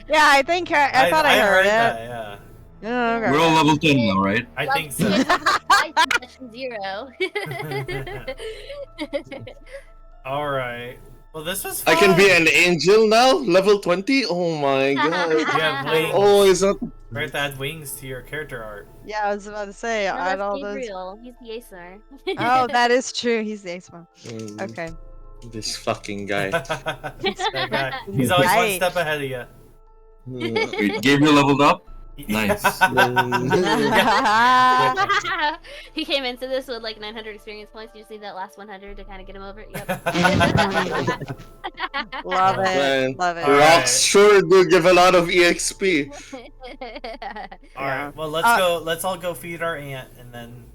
Yeah, I think I thought I heard it. that, yeah. Oh, okay. We're all level 10 now, right? I think so. Session 0. Alright. Well, this was I fun. can be an angel now? Level 20? Oh my god. You have wings. Oh, is that... Right, to add wings to your character art. Yeah, I was about to say, No, add that's all those. Gabriel. He's the Acer. Oh, that is true. He's the ace one. Okay. This fucking guy. That guy. He's always one Right. step ahead of you. Wait, Gabriel leveled up? Nice. He came into this with like 900 experience points. You just need that last 100 to kind of get him over. Yep. Love it. Man, Love it. All right. Rocks sure do give a lot of EXP. Alright, well, let's all go feed our aunt, and then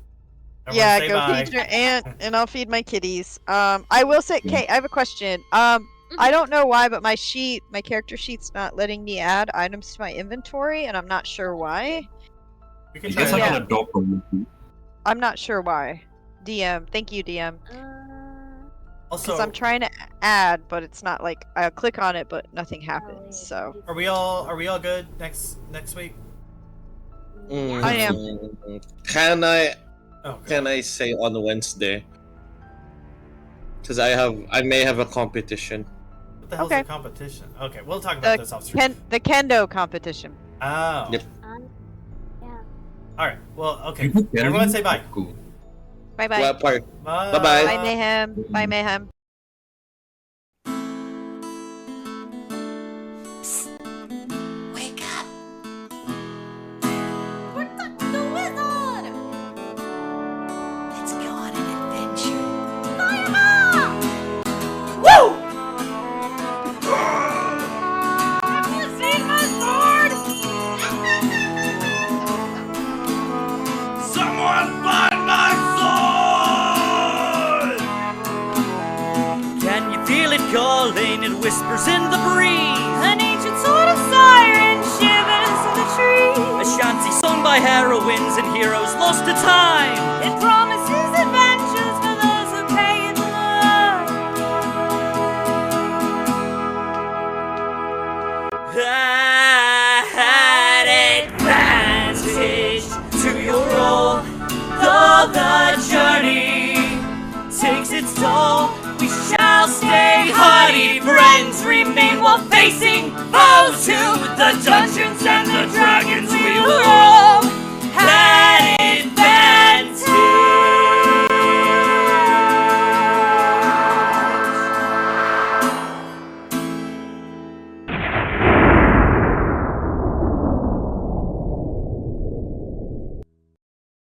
everyone Yeah, say go bye. feed your aunt, and I'll feed my kitties. I will say, Kate, I have a question. I don't know why, but my character sheet's not letting me add items to my inventory, and I'm not sure why. We I can guess try I it. got a dog problem. I'm not sure why. DM, thank you, DM. Also, Because I'm trying to add, but it's not like I click on it, but nothing happens. So are we all good next week? I am. Can I Oh, can I say on Wednesday? Because I may have a competition. What the hell's Okay. the competition? Okay, we'll talk about this off stream. the kendo competition. Oh. Yep. Yeah. Alright, well, okay. You put Everyone Kennedy? say bye. Cool. Bye bye. What part? Bye. Bye-bye. Bye Mayhem. Bye Mayhem. Wake up! We're the wizard! Let's go on an adventure. Fireball! Woo! Have you seen my sword? Someone find my sword! Can you feel it calling? It whispers in the breeze. An ancient sort of siren shivers in the trees. A shanty sung by heroines and heroes lost to time. It promises adventures for those who pay it love. At advantage to your role, though the journey takes its toll, we shall stay hardy. Friends remain while facing foes to the dungeons and the dragons we will roam. At